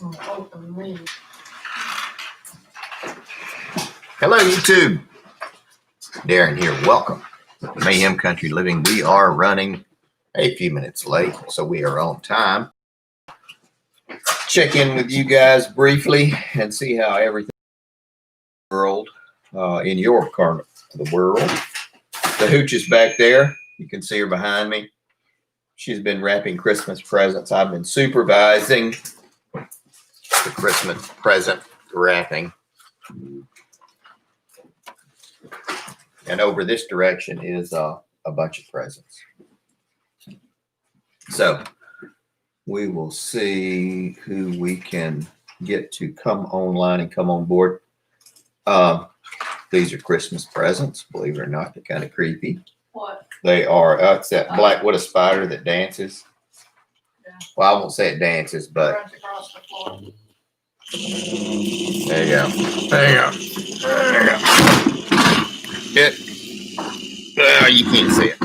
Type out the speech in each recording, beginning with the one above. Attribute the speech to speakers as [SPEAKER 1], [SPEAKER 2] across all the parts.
[SPEAKER 1] Open me.
[SPEAKER 2] Hello, YouTube. Darren here. Welcome to Mayhem Country Living. We are running a few minutes late, so we are on time. Check in with you guys briefly and see how everything in the world, in your corner of the world. The hooch is back there. You can see her behind me. She's been wrapping Christmas presents. I've been supervising the Christmas present wrapping. And over this direction is a bunch of presents. So we will see who we can get to come online and come on board. These are Christmas presents, believe it or not. They're kind of creepy.
[SPEAKER 1] What?
[SPEAKER 2] They are, it's that black widow spider that dances.
[SPEAKER 1] Yeah.
[SPEAKER 2] Well, I won't say it dances, but
[SPEAKER 1] Runs across the floor.
[SPEAKER 2] there you go. There you go. There you go. It. You can't see it.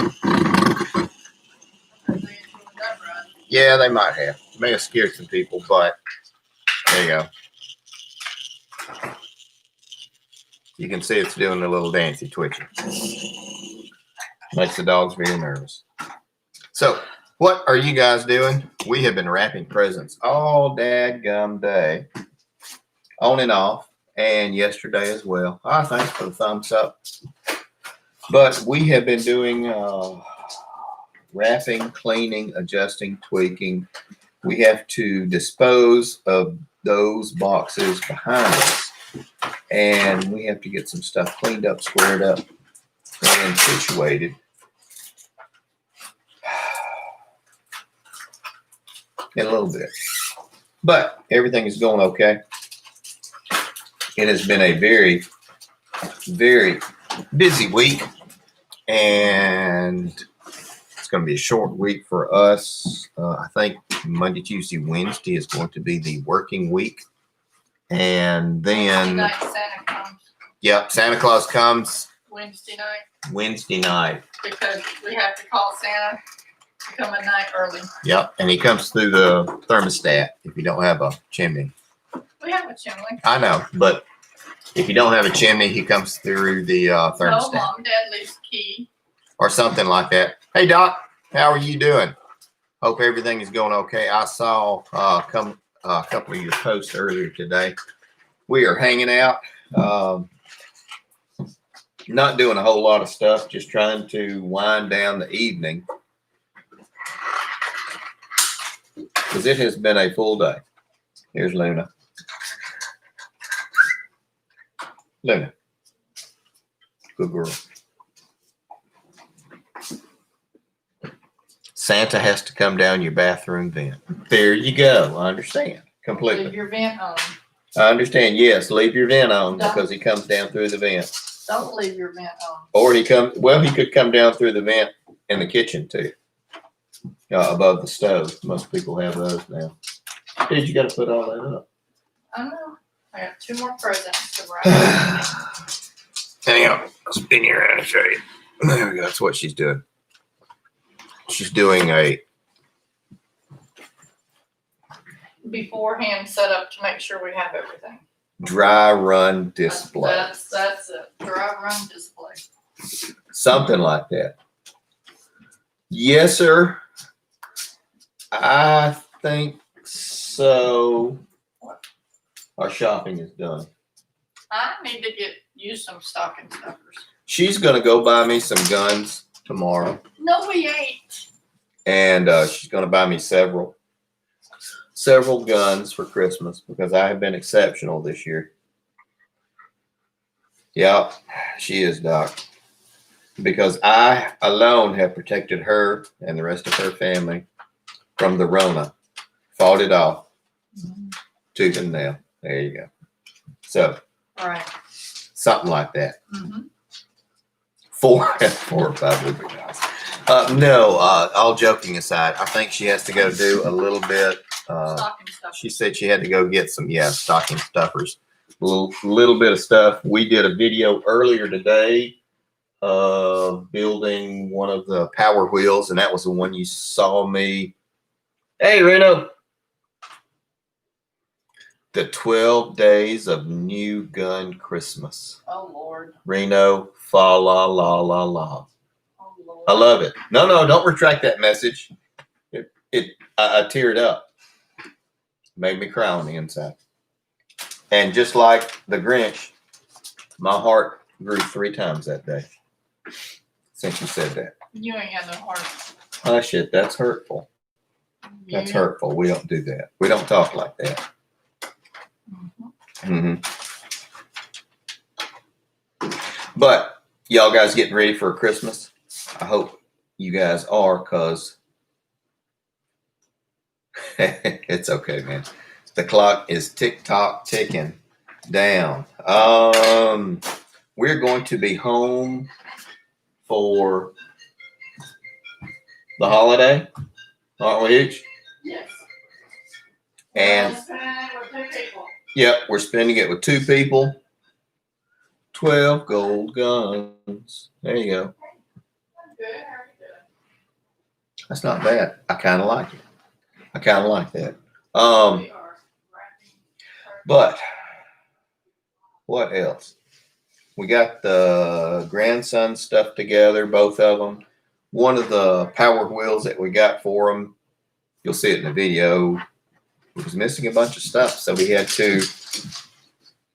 [SPEAKER 2] Yeah, they might have. It may have scared some people, but there you go. You can see it's doing a little dancey twitching. Makes the dogs very nervous. So, what are you guys doing? We have been wrapping presents all dadgum day, on and off, and yesterday as well. Thanks for the thumbs up. But we have been doing wrapping, cleaning, adjusting, tweaking. We have to dispose of those boxes behind us, and we have to get some stuff cleaned up, squared up, and situated. In a little bit. But everything is going okay. It has been a very, very busy week, and it's going to be a short week for us. I think Monday, Tuesday, Wednesday is going to be the working week. And then
[SPEAKER 1] Santa comes.
[SPEAKER 2] Yep, Santa Claus comes
[SPEAKER 1] Wednesday night.
[SPEAKER 2] Wednesday night.
[SPEAKER 1] Because we have to call Santa to come a night early.
[SPEAKER 2] Yep, and he comes through the thermostat if you don't have a chimney.
[SPEAKER 1] We have a chimney.
[SPEAKER 2] I know, but if you don't have a chimney, he comes through the thermostat.
[SPEAKER 1] No, Mom, Dad leaves the key.
[SPEAKER 2] Or something like that. Hey, Doc, how are you doing? Hope everything is going okay. I saw a couple of your posts earlier today. We are hanging out. Not doing a whole lot of stuff, just trying to wind down the evening. Because it has been a full day. Here's Luna. Luna. Good girl. Santa has to come down your bathroom vent. There you go. I understand completely.
[SPEAKER 1] Leave your vent on.
[SPEAKER 2] I understand. Yes, leave your vent on because he comes down through the vent.
[SPEAKER 1] Don't leave your vent on.
[SPEAKER 2] Or he could come down through the vent in the kitchen too. Above the stove. Most people have those now. Dude, you got to put all that up.
[SPEAKER 1] I know. I got 2 more presents to wrap.
[SPEAKER 2] Hang on. I'll spin your around and show you. There we go. That's what she's doing. She's doing a
[SPEAKER 1] beforehand setup to make sure we have everything.
[SPEAKER 2] Dry run display.
[SPEAKER 1] That's it. Dry run display.
[SPEAKER 2] Something like that. Yes, sir. I think so. Our shopping is done.
[SPEAKER 1] I need to get you some stocking stuffers.
[SPEAKER 2] She's going to go buy me some guns tomorrow.
[SPEAKER 1] No, we ain't.
[SPEAKER 2] And she's going to buy me several guns for Christmas because I have been exceptional this year. Yeah, she is, Doc. Because I alone have protected her and the rest of her family from the Rona. Fought it off. Tooth and nail. There you go. So,
[SPEAKER 1] all right.
[SPEAKER 2] Something like that.
[SPEAKER 1] Mm-hmm.
[SPEAKER 2] 4 or 5 would be nice. No, all joking aside, I think she has to go do a little bit.
[SPEAKER 1] Stocking stuffers.
[SPEAKER 2] She said she had to go get some, stocking stuffers. A little bit of stuff. We did a video earlier today of building one of the power wheels, and that was the one you saw me. Hey, Reno. The 12 Days of New Gun Christmas.
[SPEAKER 1] Oh, Lord.
[SPEAKER 2] Reno, fa la la la la.
[SPEAKER 1] Oh, Lord.
[SPEAKER 2] I love it. No, don't retract that message. I teared up. Made me cry on the inside. And just like the Grinch, my heart grew 3 times that day. Since you said that.
[SPEAKER 1] You ain't got no heart.
[SPEAKER 2] Oh shit, that's hurtful. That's hurtful. We don't do that. We don't talk like that.
[SPEAKER 1] Mhm.
[SPEAKER 2] But y'all guys getting ready for Christmas? I hope you guys are, cause it's okay, man. The clock is tick-tock ticking down. We're going to be home for the holiday, aren't we, Hooch?
[SPEAKER 1] Yes.
[SPEAKER 2] And yep, we're spending it with 2 people. 12 gold guns. There you go.
[SPEAKER 1] Good.
[SPEAKER 2] That's not bad. I kind of like it. I kind of like that. But what else? We got the grandson stuff together, both of them. One of the power wheels that we got for them, you'll see it in the video, was missing a bunch of stuff. So we had to,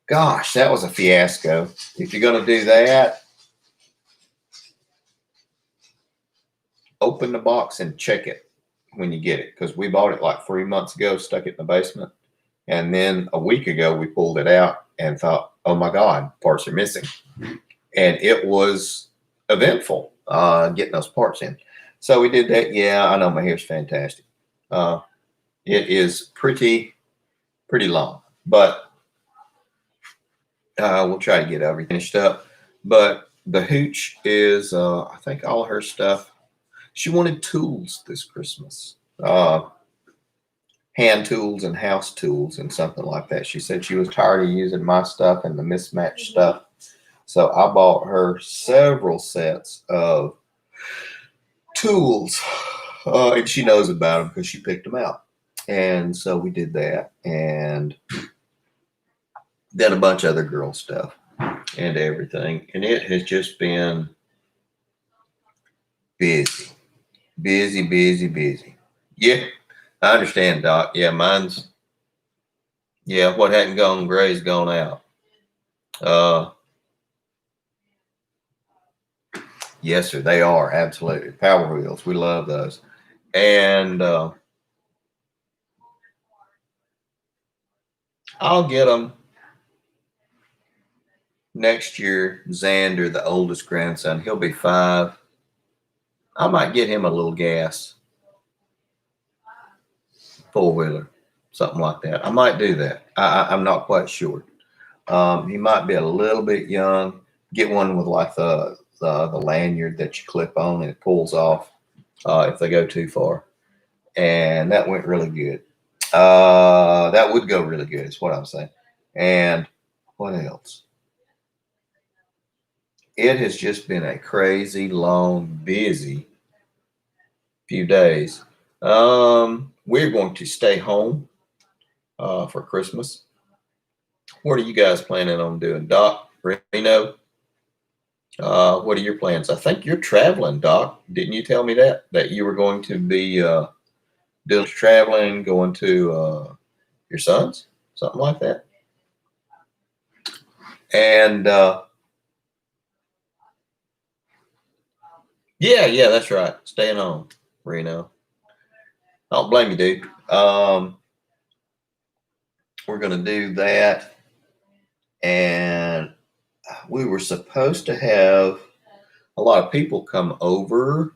[SPEAKER 2] gosh, that was a fiasco. If you're going to do that, open the box and check it when you get it. Because we bought it like 3 months ago, stuck it in the basement. And then a week ago, we pulled it out and thought, oh my God, parts are missing. And it was eventful getting those parts in. So we did that. Yeah, I know my hair's fantastic. It is pretty long, but we'll try to get everything finished up. But the Hooch is, I think all of her stuff, she wanted tools this Christmas. Hand tools and house tools and something like that. She said she was tired of using my stuff and the mismatched stuff. So I bought her several sets of tools, and she knows about them because she picked them out. And so we did that, and then a bunch of other girl stuff and everything. And it has just been busy. Yeah, I understand, Doc. Yeah, what hadn't gone gray's gone out. Yes, sir, they are, absolutely. Power wheels, we love those. And I'll get them next year. Xander, the oldest grandson, he'll be 5. I might get him a little gas 4-wheeler, something like that. I might do that. I'm not quite sure. He might be a little bit young. Get one with like the lanyard that you clip on and it pulls off if they go too far. And that went really good. That would go really good is what I'm saying. And what else? It has just been a crazy, long, busy few days. We're going to stay home for Christmas. What are you guys planning on doing? Doc, Reno, what are your plans? I think you're traveling, Doc. Didn't you tell me that you were going to be doing traveling, going to your son's, something like that? And yeah, that's right. Staying home, Reno. I don't blame you, dude. We're going to do that. And we were supposed to have a lot of people come over,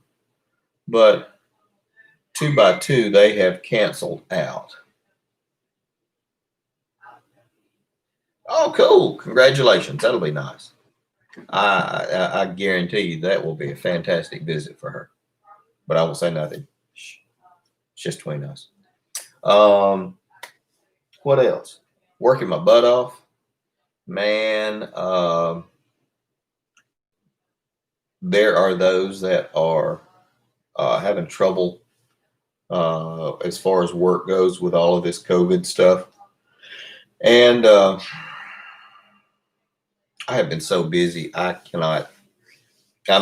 [SPEAKER 2] but 2 by 2, they have canceled out. Oh, cool. Congratulations. That'll be nice. I guarantee you that will be a fantastic visit for her. But I won't say nothing. Shh. It's just between us. What else? Working my butt off. Man, there are those that are having trouble as far as work goes with all of this COVID stuff. And I have been so busy, I'm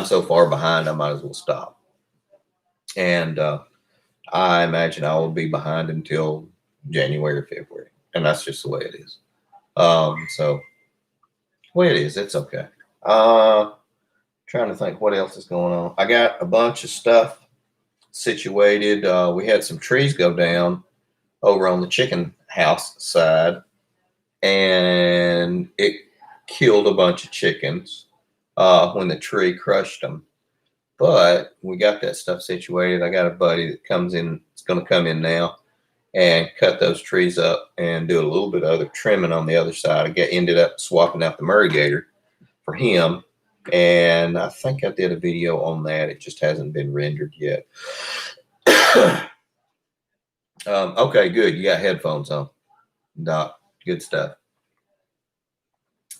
[SPEAKER 2] so far behind, I might as well stop. And I imagine I will be behind until January or February. And that's just the way it is. So the way it is, it's okay. Trying to think what else is going on. I got a bunch of stuff situated. We had some trees go down over on the chicken house side, and it killed a bunch of chickens when the tree crushed them. But we got that stuff situated. I got a buddy that comes in, it's going to come in now and cut those trees up and do a little bit of other trimming on the other side. Ended up swapping out the Murrigator for him. And I think I did a video on that. It just hasn't been rendered yet. Okay, good. You got headphones on, Doc. Good stuff.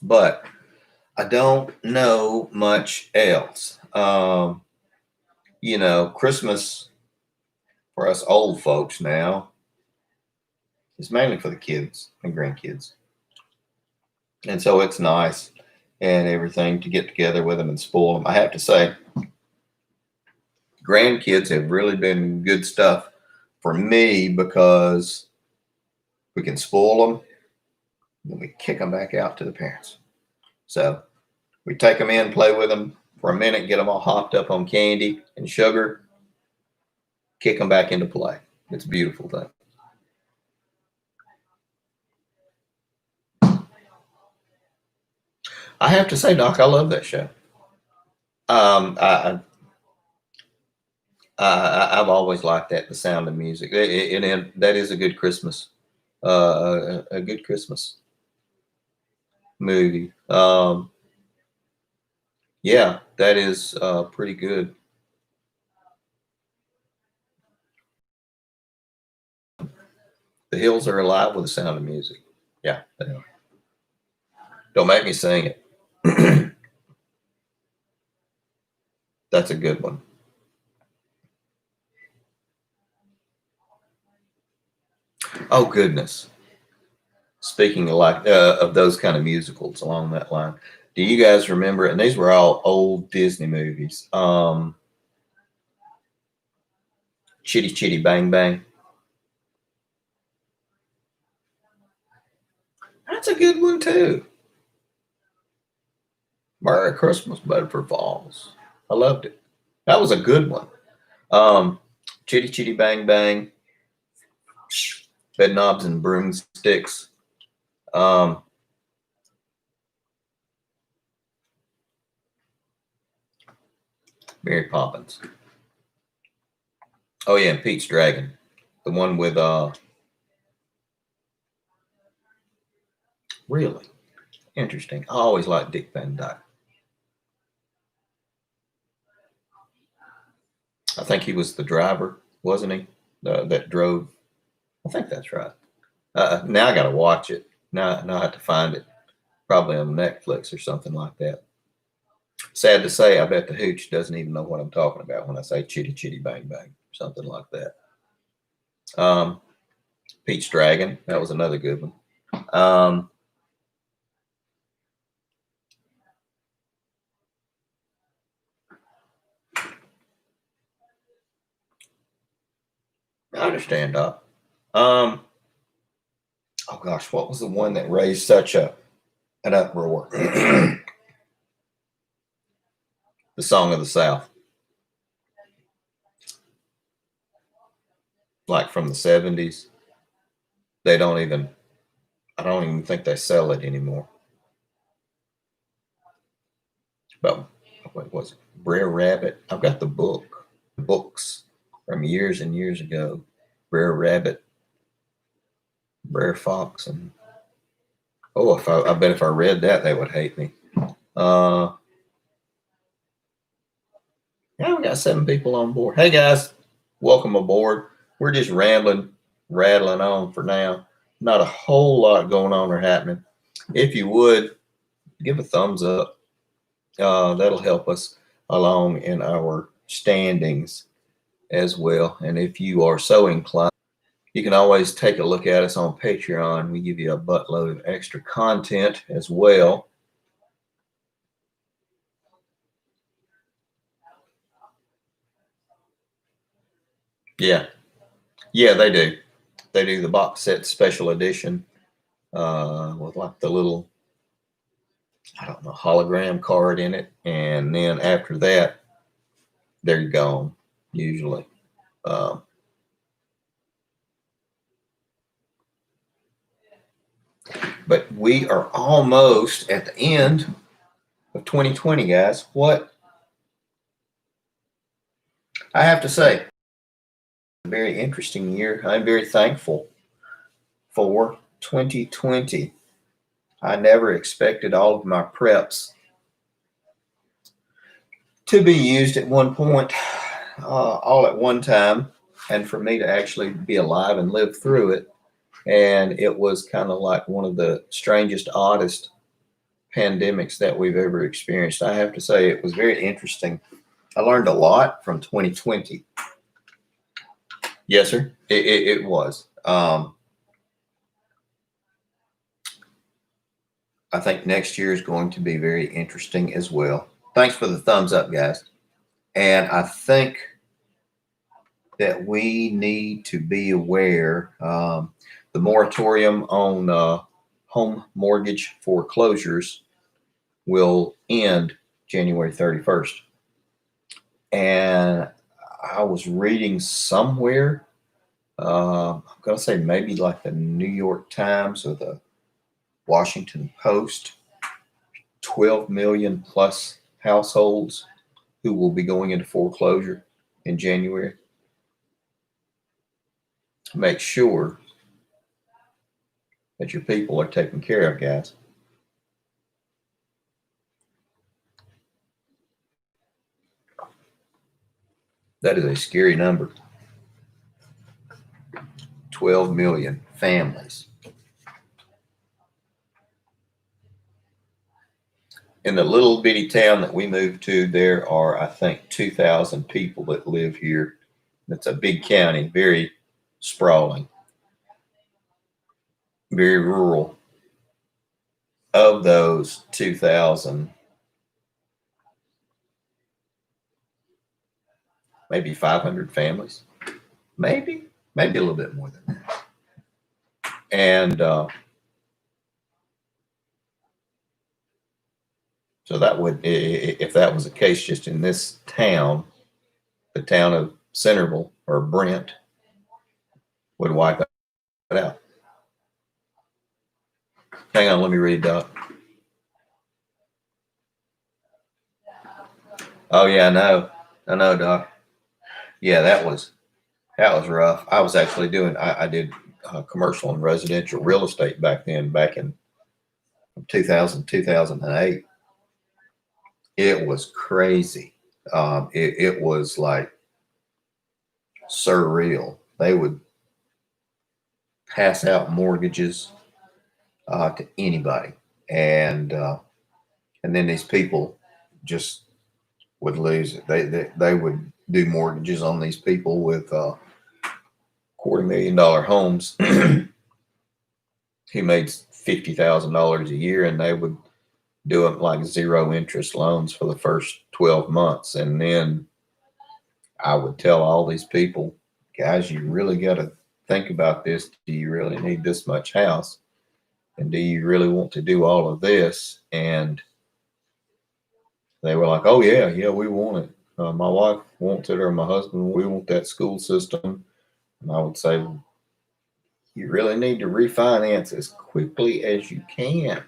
[SPEAKER 2] But I don't know much else. You know, Christmas for us old folks now is mainly for the kids and grandkids. And so it's nice and everything to get together with them and spoil them. I have to say, grandkids have really been good stuff for me because we can spoil them and we kick them back out to the parents. So we take them in, play with them for a minute, get them all hopped up on candy and sugar, kick them back into play. It's a beautiful thing. I have to say, Doc, I love that show. I've always liked that, The Sound of Music. That is a good Christmas, a good Christmas movie. Yeah, that is pretty good. The hills are alive with the sound of music. Yeah, they are. Don't make me sing it. That's a good one. Oh goodness. Speaking of those kind of musicals along that line, do you guys remember? And these were all old Disney movies. Chitty Chitty Bang Bang. That's a good one too. Merry Christmas, Bedford Falls. I loved it. That was a good one. Chitty Chitty Bang Bang. Bed Knobs and Broomsticks. Mary Poppins. Oh yeah, and Pete's Dragon. The one with really interesting. I always liked Dick Van Dyke. I think he was the driver, wasn't he? That drove. I think that's right. Now I got to watch it. Now I have to find it, probably on Netflix or something like that. Sad to say, I bet the hooch doesn't even know what I'm talking about when I say Chitty Chitty Bang Bang, something like that. Pete's Dragon, that was another good one. I understand, Doc. Oh gosh, what was the one that raised such an uproar? The Song of the South, like from the 70s. I don't even think they sell it anymore. But what was it? Brer Rabbit. I've got the books from years and years ago. Brer Rabbit, Brer Fox, and I bet if I read that, they would hate me. Yeah, we got 7 people on board. Hey guys, welcome aboard. We're just rattling on for now. Not a whole lot going on or happening. If you would, give a thumbs up. That'll help us along in our standings as well. And if you are so inclined, You can always take a look at us on Patreon. We give you a buttload of extra content as well. Yeah. Yeah, they do. They do the box set special edition with like the little, I don't know, hologram card in it. And then after that, they're gone, usually. But we are almost at the end of 2020, guys. What I have to say, a very interesting year. I'm very thankful for 2020. I never expected all of my preps to be used at one point, all at one time, and for me to actually be alive and live through it. And it was kind of like one of the strangest, oddest pandemics that we've ever experienced. I have to say, it was very interesting. I learned a lot from 2020. Yes, sir. It was. I think next year is going to be very interesting as well. Thanks for the thumbs up, guys. And I think that we need to be aware the moratorium on home mortgage foreclosures will end January 31st. And I was reading somewhere, I'm going to say maybe like the New York Times or the Washington Post, 12 million plus households who will be going into foreclosure in January. Make sure that your people are taken care of, guys. That is a scary number. 12 million families. In the little bitty town that we moved to, there are, I think, 2,000 people that live here. It's a big county, very sprawling, very rural. Of those 2,000, maybe 500 families, maybe a little bit more than that. And so that would, if that was the case just in this town, the town of Centerville or Brent would wipe it out. Hang on, let me read that. Oh yeah, I know, Doc. Yeah, that was rough. I was actually doing, I did commercial and residential real estate back then, back in 2000, 2008. It was crazy. It was like surreal. They would pass out mortgages to anybody, and then these people just would lose it. They would do mortgages on these people with $250,000 homes. He made $50,000 a year, and they would do it like zero interest loans for the first 12 months. And then I would tell all these people, guys, you really got to think about this. Do you really need this much house? And do you really want to do all of this? And they were like, oh yeah, we want it. My wife wants it, or my husband, we want that school system. And I would say, you really need to refinance as quickly as you can.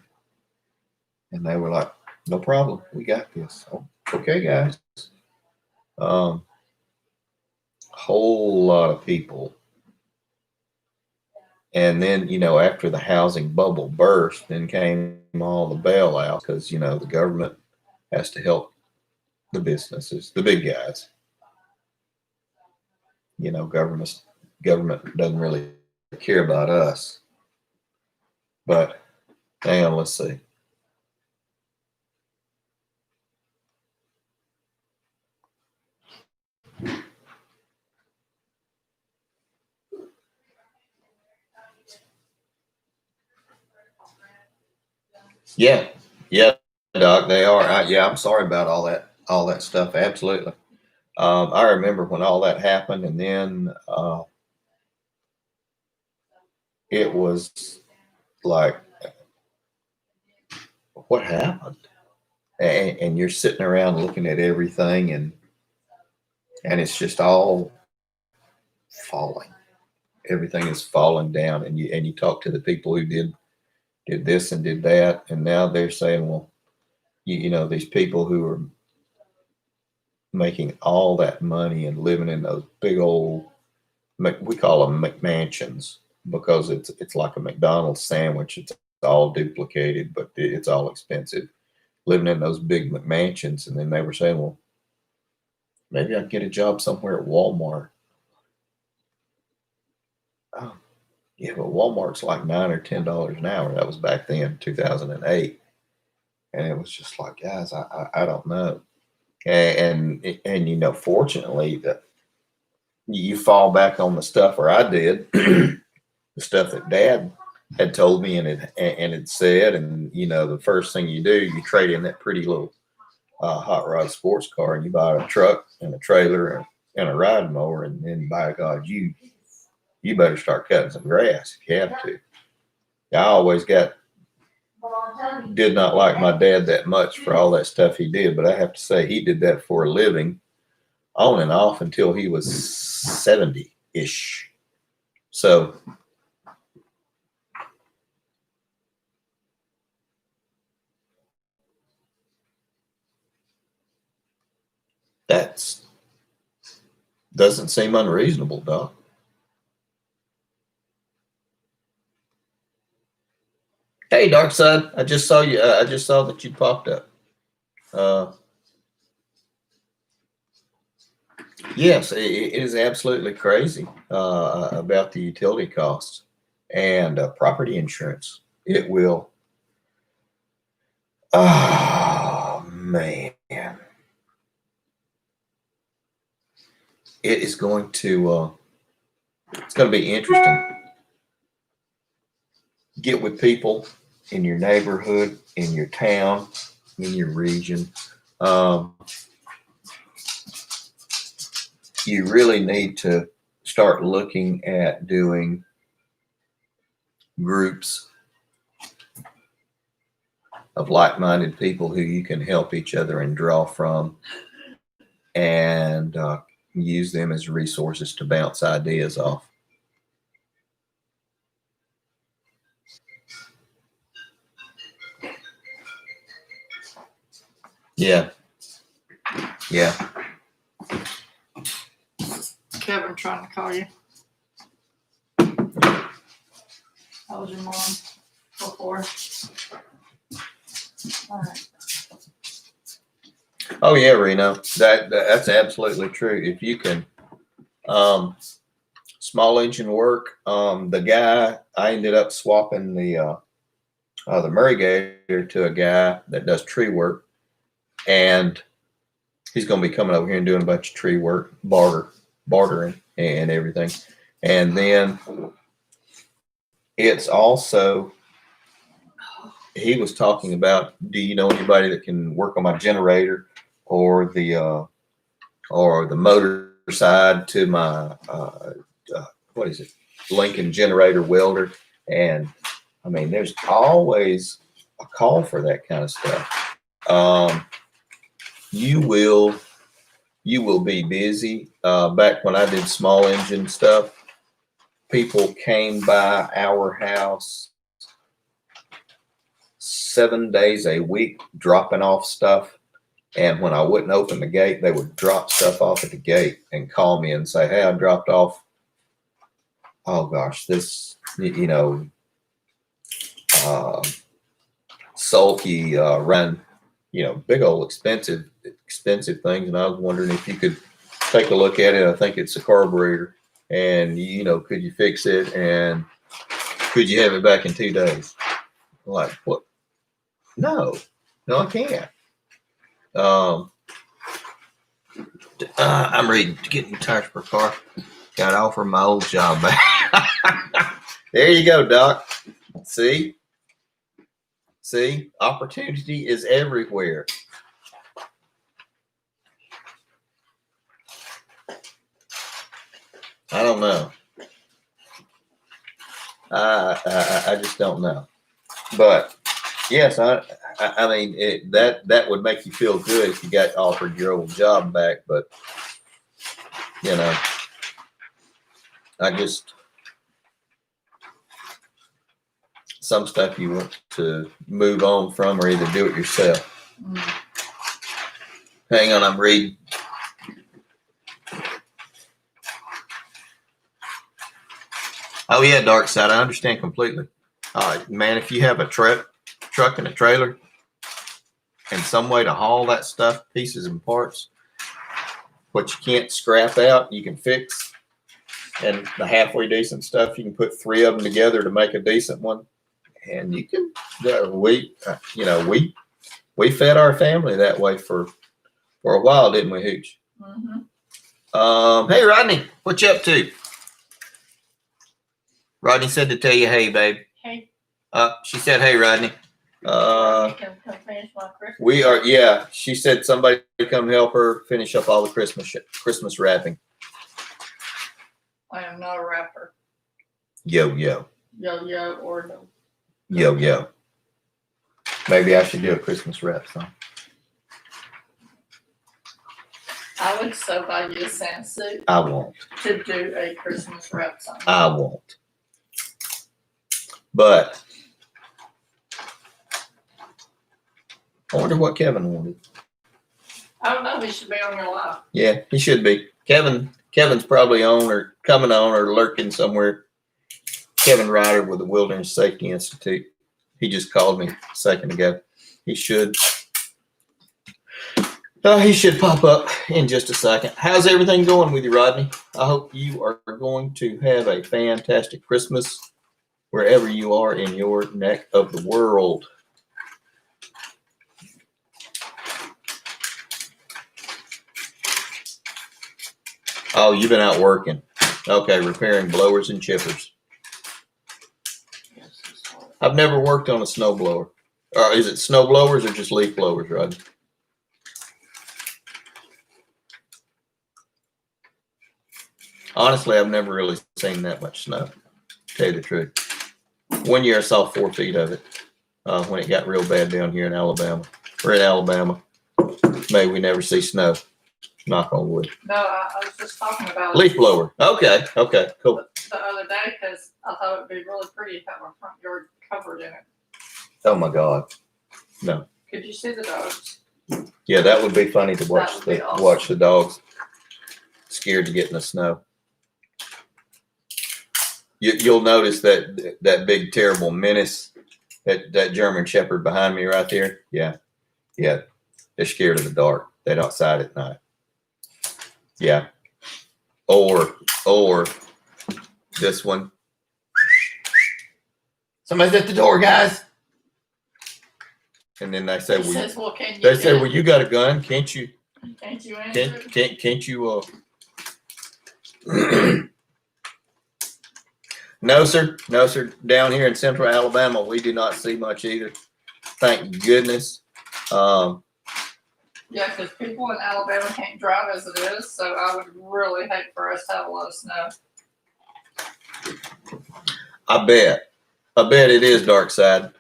[SPEAKER 2] And they were like, no problem, we got this. Oh, okay, guys. Whole lot of people. And then, after the housing bubble burst, then came all the bailouts because, the government has to help the businesses, the big guys. Government doesn't really care about us. But hang on, let's see. Yeah, yeah, Doc, they are. Yeah, I'm sorry about all that stuff. Absolutely. I remember when all that happened, and then it was like, what happened? And you're sitting around looking at everything, and it's just all falling. Everything is falling down, and you talk to the people who did this and did that, and now they're saying, well, you know, these people who are making all that money and living in those big old, we call them McMansions, because it's like a McDonald's sandwich. It's all duplicated, but it's all expensive. Living in those big McMansions, and then they were saying, well, maybe I can get a job somewhere at Walmart. Oh, yeah, but Walmart's like $9 or $10 an hour. That was back then, 2008, and it was just like, guys, I don't know. And you know, fortunately, that you fall back on the stuff, or I did, the stuff that Dad had told me and had said, and you know, the first thing you do, you trade in that pretty little hot rod sports car, and you buy a truck and a trailer and a riding mower, and then by God, you better start cutting some grass if you have to. I always did not like my dad that much for all that stuff he did, but I have to say he did that for a living on and off until he was 70-ish. So that's doesn't seem unreasonable, Doc. Hey, Dark Side, I just saw you. I just saw that you popped up. Uh, yes, it is absolutely crazy about the utility costs and property insurance. It will. Oh man, it is going to. It's going to be interesting. Get with people in your neighborhood, in your town, in your region. Um, you really need to start looking at doing groups of like-minded people who you can help each other and draw from, and use them as resources to bounce ideas off. Yeah, yeah.
[SPEAKER 1] Kevin trying to call you. How was your mom before? All right.
[SPEAKER 2] Oh yeah, Reno. That's absolutely true. If you can, small engine work. The guy I ended up swapping the Murray Gator to a guy that does tree work, and he's going to be coming over here and doing a bunch of tree work, bartering and everything. And then it's also, he was talking about, do you know anybody that can work on my generator or the motor side to my what is it, Lincoln generator welder? And I mean, there's always a call for that kind of stuff. You will be busy. Back when I did small engine stuff, people came by our house 7 days a week dropping off stuff. And when I wouldn't open the gate, they would drop stuff off at the gate and call me and say, hey, I dropped off, oh gosh, this, you know, sulky run, you know, big old expensive things. And I was wondering if you could take a look at it. I think it's a carburetor, and you know, could you fix it, and could you have it back in 2 days? I'm like, what? No, I can't. I'm ready to get new tires per car. Got to offer my old job back. There you go, Doc. See, See, opportunity is everywhere. I don't know. I just don't know. But yes, I mean that would make you feel good if you got offered your old job back. But you know, I just some stuff you want to move on from, or either do it yourself.
[SPEAKER 1] Mm.
[SPEAKER 2] Hang on, I'm reading. Oh yeah, dark side. I understand completely. Man, if you have a truck and a trailer and some way to haul that stuff, pieces and parts, what you can't scrap out, you can fix. And the halfway decent stuff, you can put 3 of them together to make a decent one. And you can, we fed our family that way for a while, didn't we, Hooch?
[SPEAKER 1] Mm-hmm.
[SPEAKER 2] Hey, Rodney, what you up to? Rodney said to tell you, hey, babe.
[SPEAKER 1] Hey.
[SPEAKER 2] She said, hey, Rodney.
[SPEAKER 1] Come finish my Christmas.
[SPEAKER 2] We are, yeah. She said somebody come help her finish up all the Christmas wrapping.
[SPEAKER 1] I am not a rapper.
[SPEAKER 2] Yo.
[SPEAKER 1] Yo or no.
[SPEAKER 2] Yo. Maybe I should do a Christmas rap song.
[SPEAKER 1] I would so buy you a Santa suit
[SPEAKER 2] I won't.
[SPEAKER 1] to do a Christmas rap song.
[SPEAKER 2] I won't. But I wonder what Kevin wanted.
[SPEAKER 1] I don't know. He should be on your live.
[SPEAKER 2] Yeah, he should be. Kevin's probably on or coming on or lurking somewhere. Kevin Ryder with the Wilderness Safety Institute. He just called me a second ago. He should pop up in just a second. How's everything going with you, Rodney? I hope you are going to have a fantastic Christmas wherever you are in your neck of the world. Oh, you've been out working. Okay, repairing blowers and chippers. I've never worked on a snow blower. Is it snow blowers or just leaf blowers, Rodney? Honestly, I've never really seen that much snow, to tell you the truth. One year I saw 4 feet of it when it got real bad down here in Alabama. We're in Alabama. May we never see snow. Knock on wood.
[SPEAKER 1] No, I was just talking about
[SPEAKER 2] Leaf blower. Okay, cool.
[SPEAKER 1] the other day because I thought it'd be really pretty if our front yard covered in it.
[SPEAKER 2] Oh my God. No.
[SPEAKER 1] Could you see the dogs?
[SPEAKER 2] Yeah, that would be funny to watch
[SPEAKER 1] That would be awesome.
[SPEAKER 2] watch the dogs scared to get in the snow. You'll notice that big terrible menace, that German Shepherd behind me right there. Yeah, they're scared of the dark. They're outside at night. Yeah, or this one. Somebody's at the door, guys. And then they say,
[SPEAKER 1] He says, well, can you?
[SPEAKER 2] they say, well, you got a gun, can't you?
[SPEAKER 1] Can't you answer?
[SPEAKER 2] Can't you? No, sir. Down here in Central Alabama, we do not see much either. Thank goodness.
[SPEAKER 1] Yeah, because people in Alabama can't drive as it is, so I would really hate for us to have a lot of snow.
[SPEAKER 2] I bet it is dark side.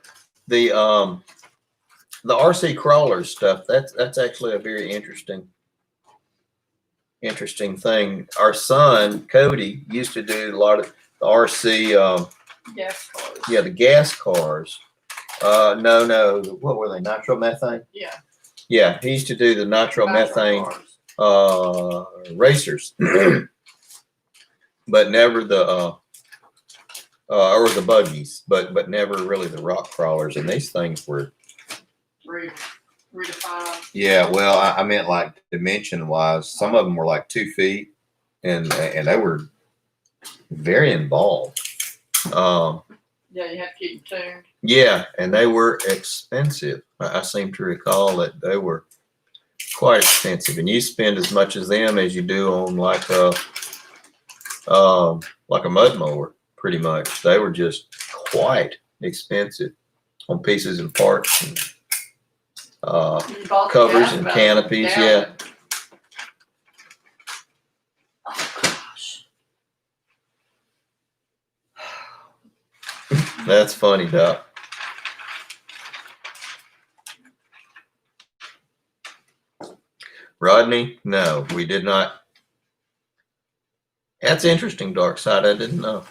[SPEAKER 2] The RC crawlers stuff. That's actually a very interesting thing. Our son Cody used to do a lot of the RC.
[SPEAKER 1] Gas cars.
[SPEAKER 2] Yeah, the gas cars. No. What were they? Nitromethane.
[SPEAKER 1] Yeah.
[SPEAKER 2] Yeah, he used to do the nitromethane
[SPEAKER 1] Cars.
[SPEAKER 2] racers, but never the or the buggies, but never really the rock crawlers. And these things were
[SPEAKER 1] 3 to 5.
[SPEAKER 3] Yeah, well, I meant like dimension wise. Some of them were like 2 feet, and they were very involved.
[SPEAKER 1] Yeah, you have to keep them tuned.
[SPEAKER 2] Yeah, and they were expensive. I seem to recall that they were quite expensive, and you spend as much as them as you do on like a mud mower. Pretty much, they were just quite expensive. on pieces and parts. And,
[SPEAKER 1] You bought the
[SPEAKER 2] covers
[SPEAKER 1] gas
[SPEAKER 2] and
[SPEAKER 1] belt.
[SPEAKER 2] canopies, yeah.
[SPEAKER 1] Oh, gosh.
[SPEAKER 2] That's funny, Doc. Rodney, no, we did not. That's interesting, Dark Side. I didn't know.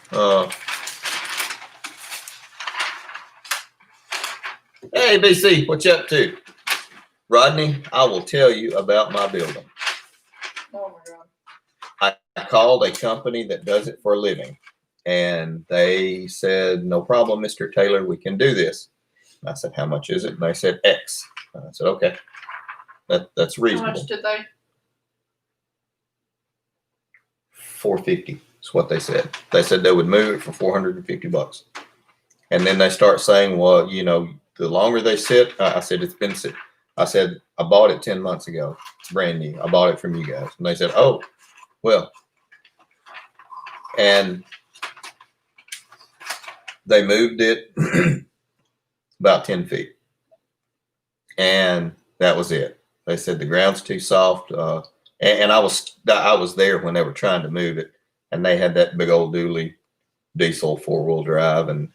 [SPEAKER 2] Hey, BC, what you up to? Rodney, I will tell you about my building.
[SPEAKER 1] Oh my God.
[SPEAKER 2] I called a company that does it for a living, and they said, no problem, Mr. Taylor, we can do this. And I said, how much is it? And they said X. And I said, okay, that's
[SPEAKER 1] How
[SPEAKER 2] reasonable.
[SPEAKER 1] much did they?
[SPEAKER 2] $450 is what they said. They said they would move it for $450. And then they start saying, well, you know, the longer they sit, I said, it's been sit. I said, I bought it 10 months ago. It's brand new. I bought it from you guys. And they said, oh, well. And they moved it about 10 feet. And that was it. They said the ground's too soft. And I was there when they were trying to move it. And they had that big old dually diesel 4-wheel drive. And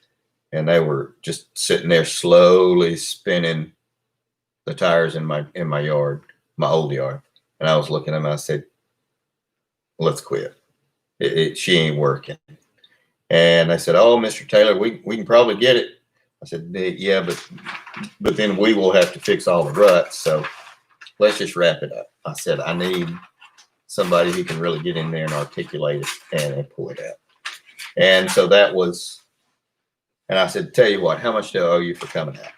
[SPEAKER 2] they were just sitting there slowly spinning the tires in my yard, my old yard. And I was looking at them and I said, let's quit. She ain't working. And they said, oh, Mr. Taylor, we can probably get it. I said, yeah, but then we will have to fix all the ruts. So let's just wrap it up. I said, I need somebody who can really get in there and articulate it and pull it out. And so that was, and I said, tell you what, how much do I owe you for coming out?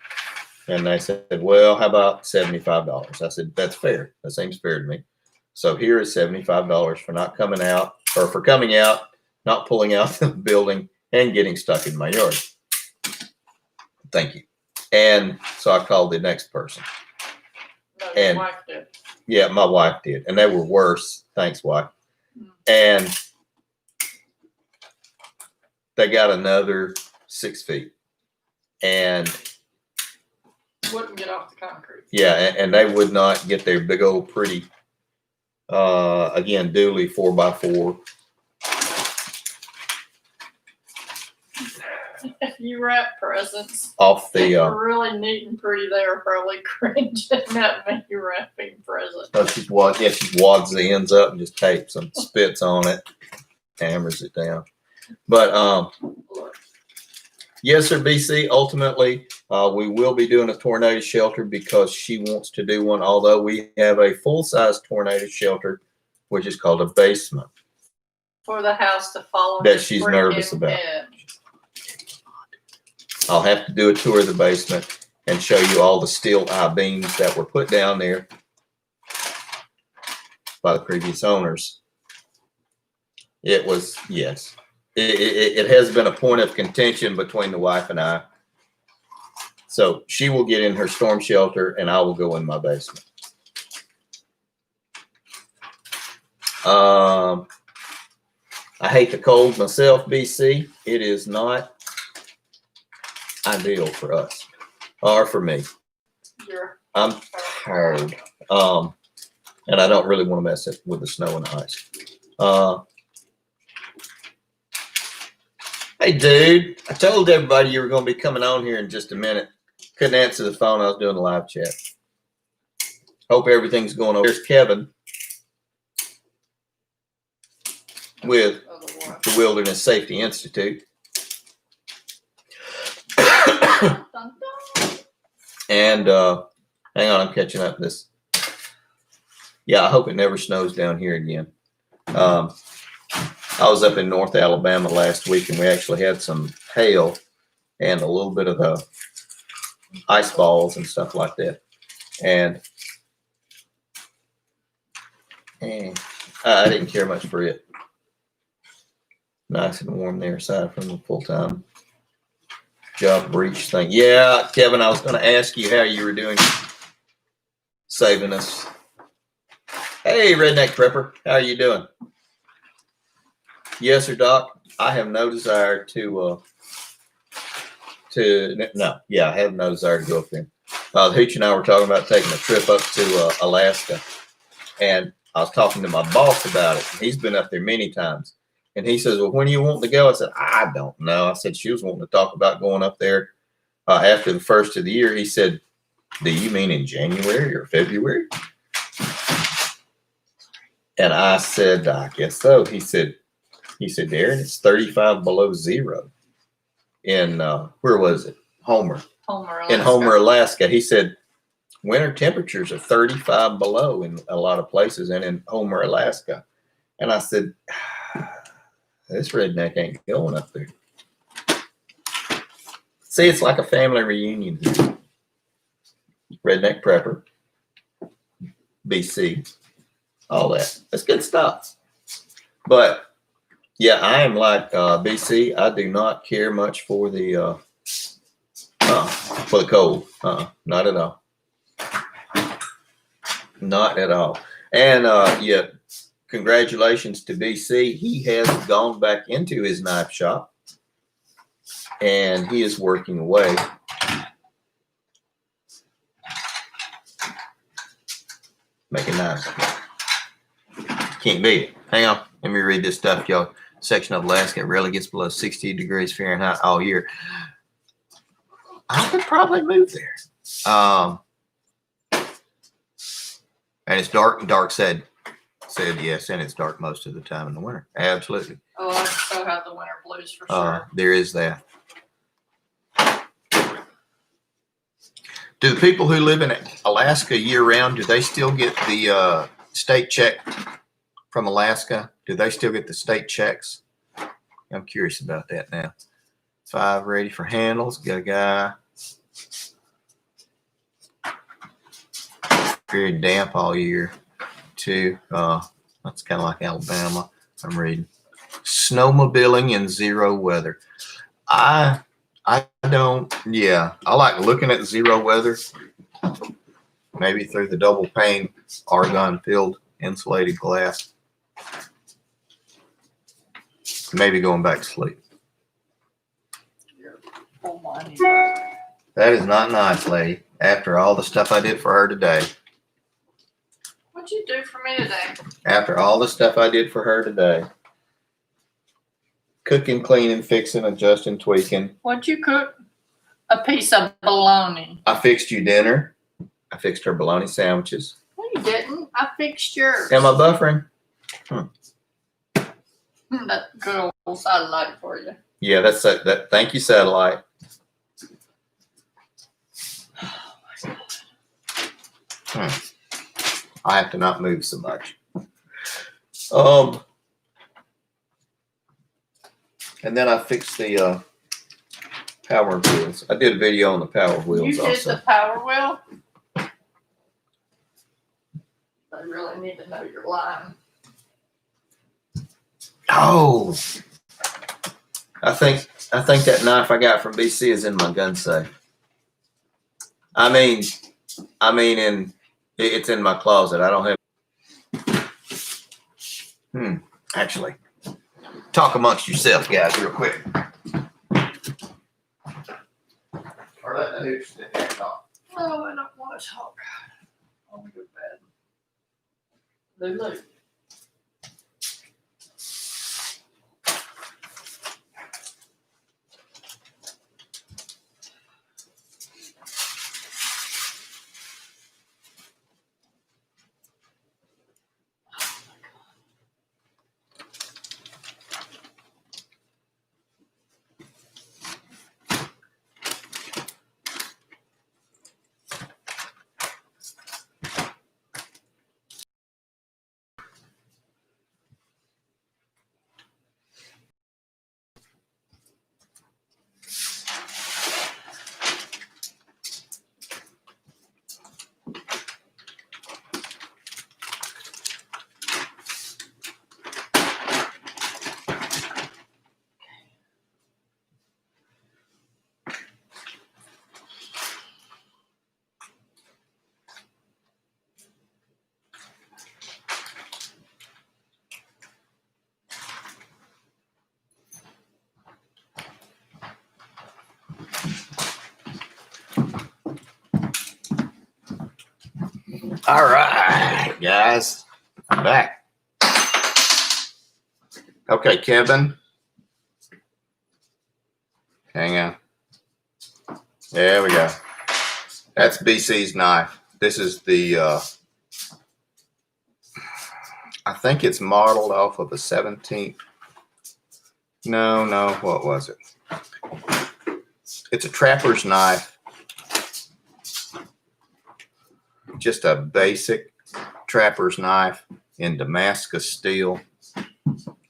[SPEAKER 2] And they said, well, how about $75? I said, that's fair. That seems fair to me. So here is $75 for not coming out, or for coming out, not pulling out the building and getting stuck in my yard. Thank you. And so I called the next person.
[SPEAKER 1] No,
[SPEAKER 2] And-
[SPEAKER 1] your wife did.
[SPEAKER 2] Yeah, my wife did. And they were worse. Thanks, wife. And they got another 6 feet. And
[SPEAKER 1] Wouldn't get off the concrete.
[SPEAKER 2] yeah, and they would not get their big old pretty, again, dually 4x4.
[SPEAKER 1] If you wrap presents,
[SPEAKER 2] Off the,
[SPEAKER 1] you're really neat and pretty, they are probably cringing at me wrapping presents.
[SPEAKER 2] she wads the ends up and just tapes them, spits on it, hammers it down. But
[SPEAKER 1] Look,
[SPEAKER 2] yes, sir, BC. Ultimately, we will be doing a tornado shelter because she wants to do one. Although we have a full-size tornado shelter, which is called a basement.
[SPEAKER 1] for the house to follow.
[SPEAKER 2] That
[SPEAKER 1] his
[SPEAKER 2] she's nervous
[SPEAKER 1] freaking
[SPEAKER 2] about.
[SPEAKER 1] head.
[SPEAKER 2] I'll have to do a tour of the basement and show you all the steel I-beams that were put down there by the previous owners. It was, yes. It has been a point of contention between the wife and I. So she will get in her storm shelter and I will go in my basement. I hate the cold myself, BC. It is not ideal for us or for me.
[SPEAKER 1] You're
[SPEAKER 2] I'm tired. And I don't really want to mess it with the snow and the ice. Hey, dude, I told everybody you were going to be coming on here in just a minute. Couldn't answer the phone. I was doing a live chat. Hope everything's going okay. There's Kevin with the Wilderness Safety Institute. And hang on, I'm catching up this. Yeah, I hope it never snows down here again. I was up in North Alabama last week and we actually had some hail and a little bit of the ice balls and stuff like that. And I didn't care much for it. Nice and warm there aside from the full-time job breach thing. Yeah, Kevin, I was going to ask you how you were doing saving us. Hey, Redneck Prepper, how are you doing? Yes, sir, Doc. I have no desire to Yeah, I haven't no desire to go up there. The Hooch and I were talking about taking a trip up to Alaska, and I was talking to my boss about it. He's been up there many times, and he says, "Well, when are you wanting to go?" I said, "I don't know." I said she was wanting to talk about going up there after the first of the year. He said, "Do you mean in January or February?" And I said, "I guess so." He said, "Darren, it's 35 below zero in where was it? Homer. In Homer, Alaska." He said, "Winter temperatures are 35 below in a lot of places and in Homer, Alaska." And I said, "This redneck ain't going up there." See, it's like a family reunion here. Redneck Prepper, BC, all that. That's good stuff. But yeah, I am like BC. I do not care much for the cold. Not at all. Not at all. And yeah, congratulations to BC. He has gone back into his knife shop and he is working away. Making knives. Can't beat it. Hang on. Let me read this stuff, y'all. Section of Alaska rarely gets below 60 degrees Fahrenheit all year. I could probably move there. And it's dark, and Dark said yes, and it's dark most of the time in the winter. Absolutely.
[SPEAKER 1] Oh, I so have the winter blues for sure.
[SPEAKER 2] There is that. Do the people who live in Alaska year round, do they still get the state check from Alaska? Do they still get the state checks? I'm curious about that now. 5 ready for handles. Got a guy. Very damp all year. 2. That's kind of like Alabama. I'm reading. Snowmobiling in zero weather. I don't. Yeah, I like looking at zero weather. Maybe through the double pane argon filled insulated glass. Maybe going back to sleep.
[SPEAKER 1] Oh my.
[SPEAKER 2] That is not nice, lady. After all the stuff I did for her today.
[SPEAKER 1] What'd you do for me today?
[SPEAKER 2] After all the stuff I did for her today. Cooking, cleaning, fixing, adjusting, tweaking.
[SPEAKER 1] What'd you cook? A piece of bologna.
[SPEAKER 2] I fixed you dinner. I fixed her bologna sandwiches.
[SPEAKER 1] No, you didn't. I fixed yours.
[SPEAKER 2] Am I buffering?
[SPEAKER 1] That good old satellite for you.
[SPEAKER 2] Yeah, that's that. Thank you, satellite. I have to not move so much. And then I fixed the power wheels. I did a video on the power wheels
[SPEAKER 1] You did
[SPEAKER 2] also.
[SPEAKER 1] the power wheel? I really need to know your line.
[SPEAKER 2] Oh, I think that knife I got from BC is in my gun safe. I mean, it's in my closet. I don't have. Actually, talk amongst yourself, guys, real quick. Or let the hooch sit there and talk.
[SPEAKER 1] Oh, I don't want to talk. I want to go to bed. Lulu.
[SPEAKER 2] All right, guys, I'm back. Okay, Kevin. Hang on. There we go. That's BC's knife. This is the, I think it's modeled off of a 17th. No, what was it? It's a trapper's knife. Just a basic trapper's knife in Damascus steel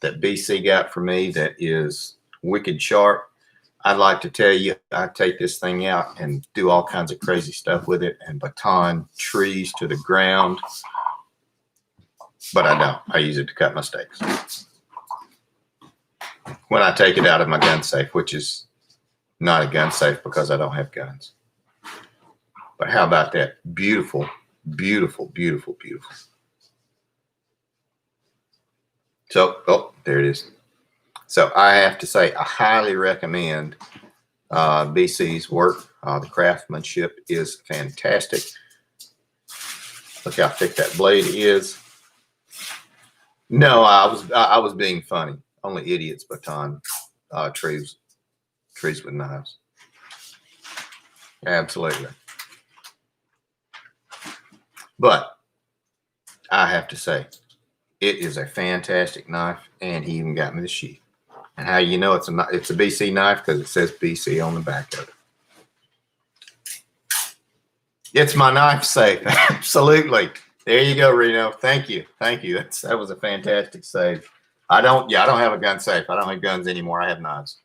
[SPEAKER 2] that BC got for me that is wicked sharp. I'd like to tell you, I take this thing out and do all kinds of crazy stuff with it and baton trees to the ground. But I don't. I use it to cut my steaks. When I take it out of my gun safe, which is not a gun safe because I don't have guns. But how about that? Beautiful, beautiful, beautiful, beautiful. So, oh, there it is. So I have to say, I highly recommend BC's work. The craftsmanship is fantastic. Look how thick that blade is. No, I was being funny. Only idiots baton trees with knives. Absolutely. But I have to say, it is a fantastic knife, and he even got me the sheath. And how you know it's a BC knife? Because it says BC on the back of it. It's my knife safe. Absolutely. There you go, Reno. Thank you. Thank you. That was a fantastic save. I don't have a gun safe. I don't have guns anymore. I have knives.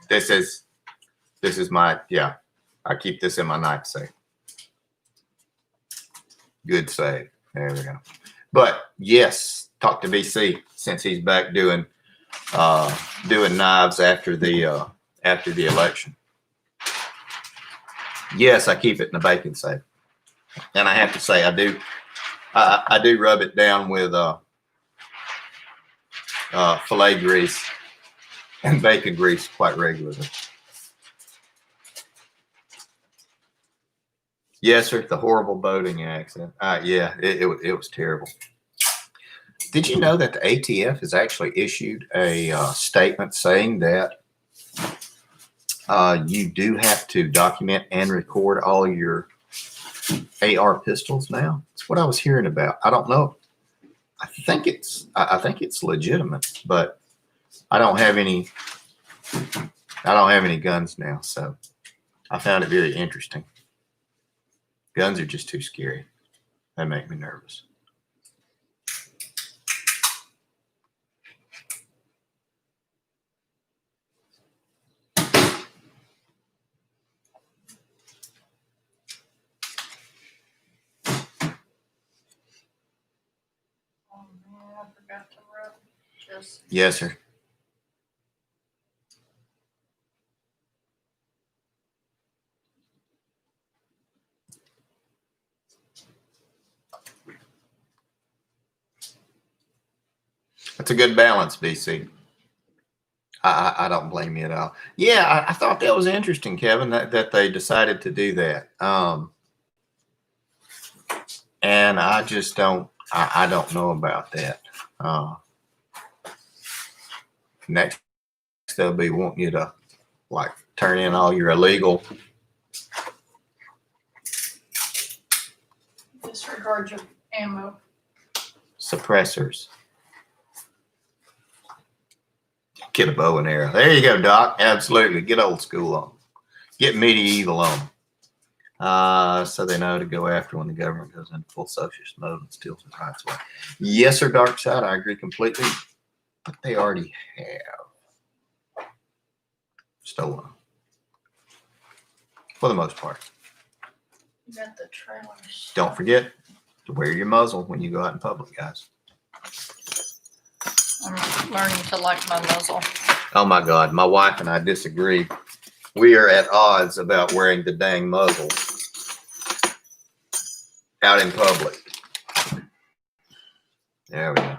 [SPEAKER 2] This is my, yeah. I keep this in my knife safe. Good save. There we go. But yes, talk to BC since he's back doing knives after the election. Yes, I keep it in the bacon safe, and I have to say I do rub it down with filet grease and bacon grease quite regularly. Yes, sir. The horrible boating accident. Yeah, it was terrible. Did you know that the ATF has actually issued a statement saying that you do have to document and record all your AR pistols now? That's what I was hearing about. I don't know. I think it's legitimate, but I don't have any guns now, so I found it very interesting. Guns are just too scary. They make me nervous.
[SPEAKER 1] Oh man, I forgot to rub. Just
[SPEAKER 2] Yes, sir. That's a good balance, BC. I don't blame you at all. Yeah, I thought that was interesting, Kevin, that they decided to do that. And I just don't know about that. Next, they'll be wanting you to like turn in all your illegal
[SPEAKER 1] disregard your ammo.
[SPEAKER 2] suppressors. Get a bow and arrow. There you go, Doc. Absolutely. Get old school on. Get medieval on. So they know to go after when the government goes into full socialist mode and steals the rights away. Yes, sir, Dark Side. I agree completely. But they already have stolen them. For the most part.
[SPEAKER 1] You got the trailers.
[SPEAKER 2] Don't forget to wear your muzzle when you go out in public, guys.
[SPEAKER 1] I'm learning to like my muzzle.
[SPEAKER 2] Oh my God, my wife and I disagree. We are at odds about wearing the dang muzzle out in public. There we go.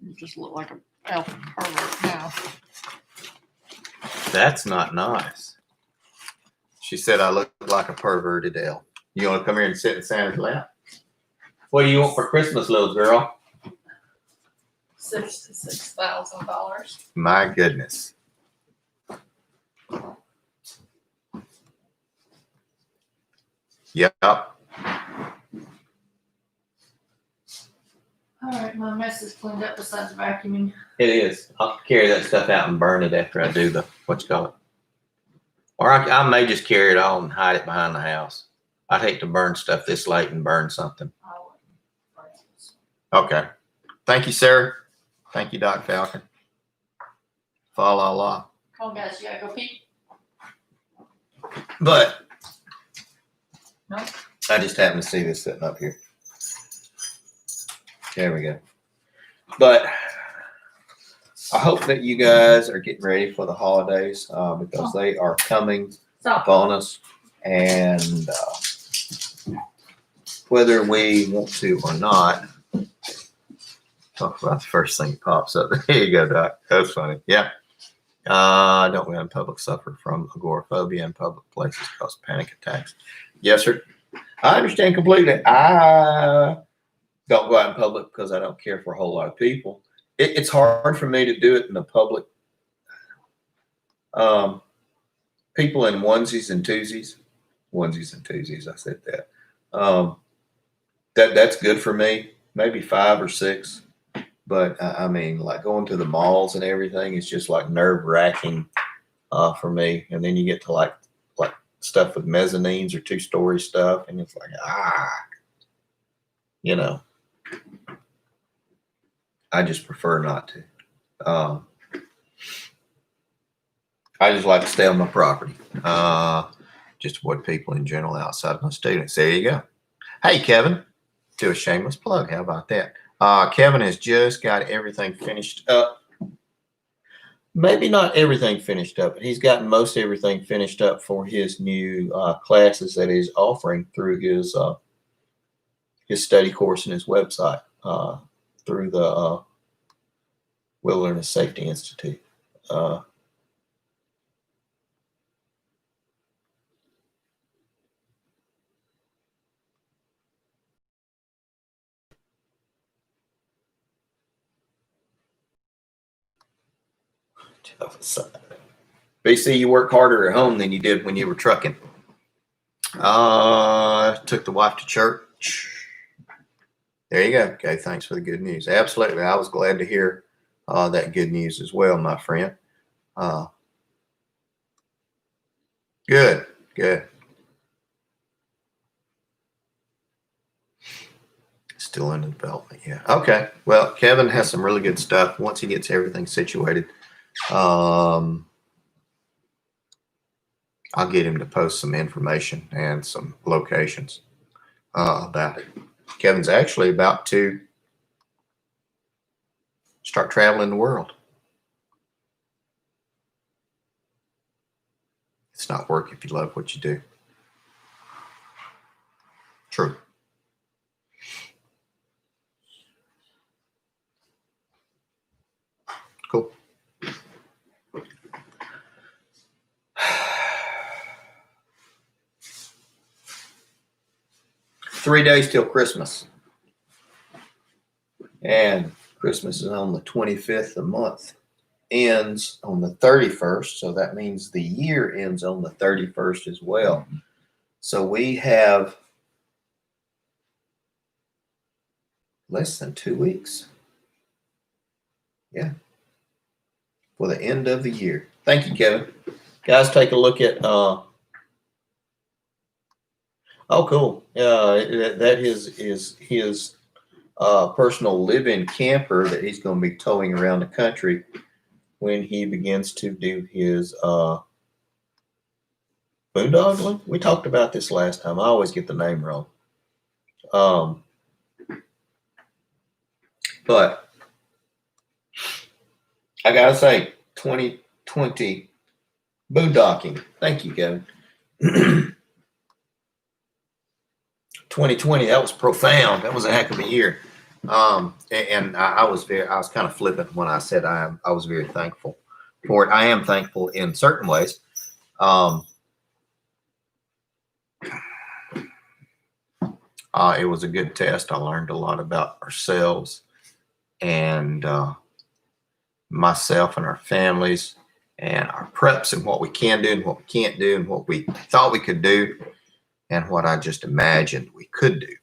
[SPEAKER 1] You just look like an elf pervert now.
[SPEAKER 2] That's not nice. She said I look like a perverted elf. You want to come here and sit in Santa's lap? What do you want for Christmas, little girl?
[SPEAKER 1] $66,000.
[SPEAKER 2] My goodness. Yep.
[SPEAKER 1] All right, my mess is cleaned up besides vacuuming.
[SPEAKER 2] It is. I'll carry that stuff out and burn it after I do the, what you call it. Or I may just carry it all and hide it behind the house. I'd hate to burn stuff this late and burn something. Okay. Thank you, sir. Thank you, Doc Falcon. Fa la la.
[SPEAKER 1] Come on, guys, you gotta go pee.
[SPEAKER 2] But
[SPEAKER 1] No.
[SPEAKER 2] I just happened to see this sitting up here. There we go. But I hope that you guys are getting ready for the holidays because they are coming
[SPEAKER 1] Stop.
[SPEAKER 2] upon us. And whether we want to or not, talk about the first thing that pops up. There you go, Doc. That's funny. Yeah. Don't we in public suffer from agoraphobia in public places cause panic attacks? Yes, sir. I understand completely. I don't go out in public because I don't care for a whole lot of people. It's hard for me to do it in the public. People in onesies and twosies. I said that. That's good for me. Maybe 5 or 6. But I mean, like going to the malls and everything is just like nerve wracking for me. And then you get to like stuff with mezzanines or 2-story stuff, and it's like you know. I just prefer not to. I just like to stay on my property. Just avoid people in general outside my students. There you go. Hey, Kevin, do a shameless plug. How about that? Kevin has just got everything finished up. Maybe not everything finished up, but he's gotten most everything finished up for his new classes that he's offering through his study course and his website through the Wilderness Safety Institute. BC, you work harder at home than you did when you were trucking. Took the wife to church. There you go. Okay, thanks for the good news. Absolutely. I was glad to hear that good news as well, my friend. Good. Still in development, yeah. Okay. Well, Kevin has some really good stuff. Once he gets everything situated, I'll get him to post some information and some locations about it. Kevin's actually about to start traveling the world. It's not work if you love what you do. True. Cool. Three days till Christmas. And Christmas is on the 25th. The month ends on the 31st. So that means the year ends on the 31st as well. So we have less than 2 weeks. Yeah. For the end of the year. Thank you, Kevin. Guys, take a look at oh, cool. That is his personal live-in camper that he's going to be towing around the country when he begins to do his boondoggling. We talked about this last time. I always get the name wrong. But I got to say, 2020 boondocking. Thank you, Kevin. 2020, that was profound. That was a heck of a year. And I was kind of flippant when I said I was very thankful for it. I am thankful in certain ways. It was a good test. I learned a lot about ourselves and myself and our families and our preps and what we can do and what we can't do and what we thought we could do and what I just imagined we could do.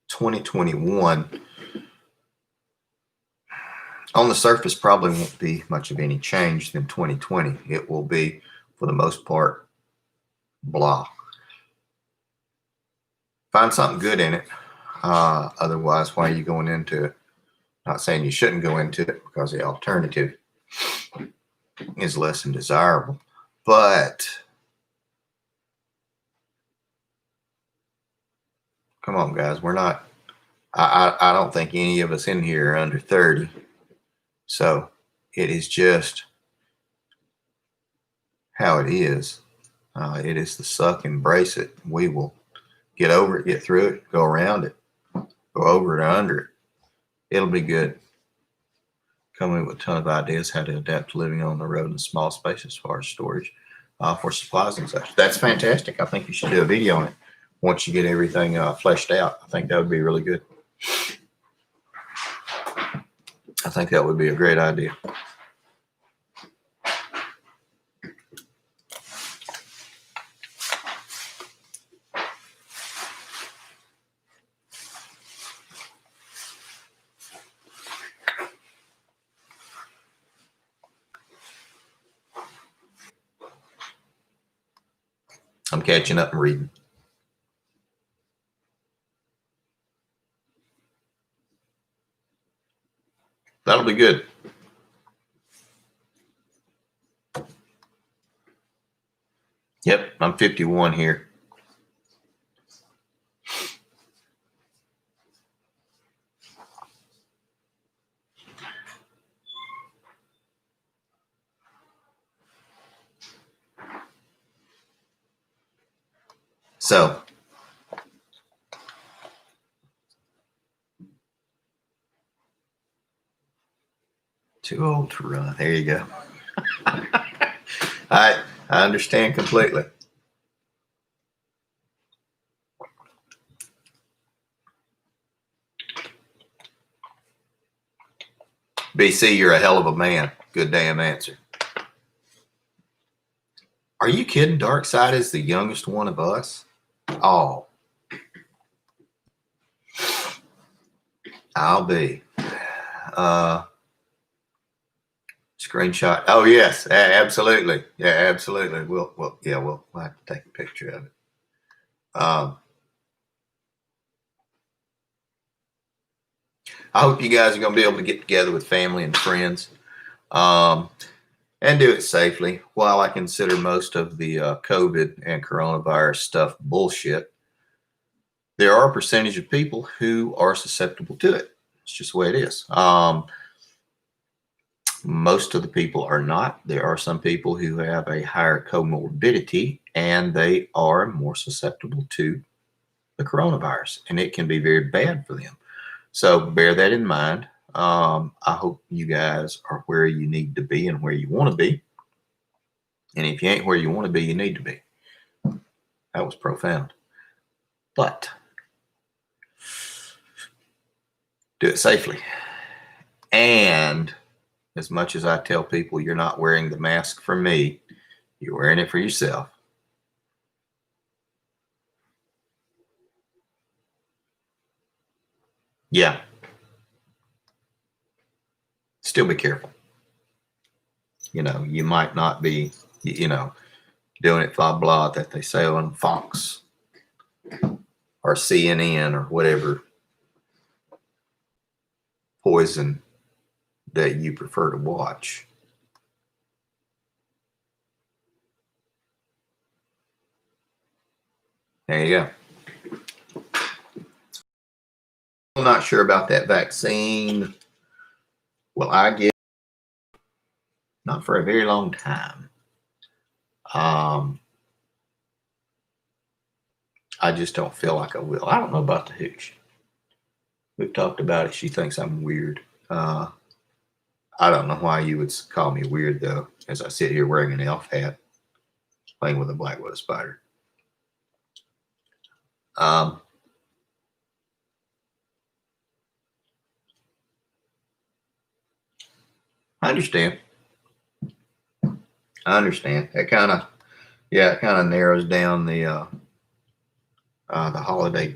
[SPEAKER 2] 2021 on the surface probably won't be much of any change than 2020. It will be, for the most part, blah. Find something good in it. Otherwise, why are you going into it? Not saying you shouldn't go into it, because the alternative is less than desirable. But come on, guys, we're not. I don't think any of us in here are under 30. So it is just how it is. It is the suck. Embrace it. We will get over it, get through it, go around it, go over it or under it. It'll be good. Coming with a ton of ideas how to adapt to living on the road in small space as far as storage for supplies and such. That's fantastic. I think you should do a video on it once you get everything fleshed out. I think that would be really good. I think that would be a great idea. I'm catching up and reading. That'll be good. Yep, I'm 51 here. So, too old to run. There you go. I understand completely. BC, you're a hell of a man. Good damn answer. Are you kidding? Darkside is the youngest one of us. Oh, I'll be. Screenshot. Oh yes, absolutely. Yeah, absolutely. We'll have to take a picture of it. I hope you guys are going to be able to get together with family and friends, and do it safely. While I consider most of the COVID and coronavirus stuff bullshit, there are a percentage of people who are susceptible to it. It's just the way it is. Most of the people are not. There are some people who have a higher comorbidity and they are more susceptible to the coronavirus, and it can be very bad for them. So bear that in mind. I hope you guys are where you need to be and where you want to be. And if you ain't where you want to be, you need to be. That was profound. But do it safely. And as much as I tell people you're not wearing the mask for me, you're wearing it for yourself. Yeah. Still be careful. You know, you might not be, doing it blah, blah, that they say on Fox or CNN or whatever poison that you prefer to watch. There you go. I'm not sure about that vaccine. Will I get? Not for a very long time. I just don't feel like I will. I don't know about the hooch. We've talked about it. She thinks I'm weird. I don't know why you would call me weird, though, as I sit here wearing an elf hat, playing with a black widow spider. Um, I understand. I understand. That kind of, yeah, it kind of narrows down the holiday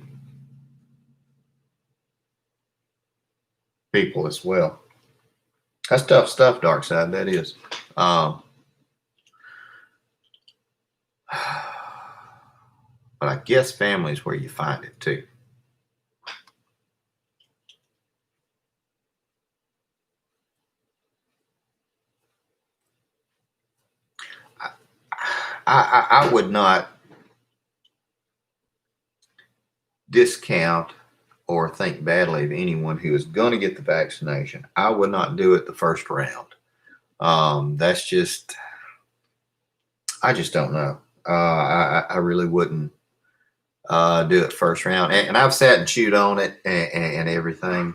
[SPEAKER 2] people as well. That's tough stuff, Dark Side. That is. Um, but I guess family is where you find it too. I would not discount or think badly of anyone who is going to get the vaccination. I would not do it the first round. That's just, I just don't know. I really wouldn't do it first round. And I've sat and chewed on it and everything.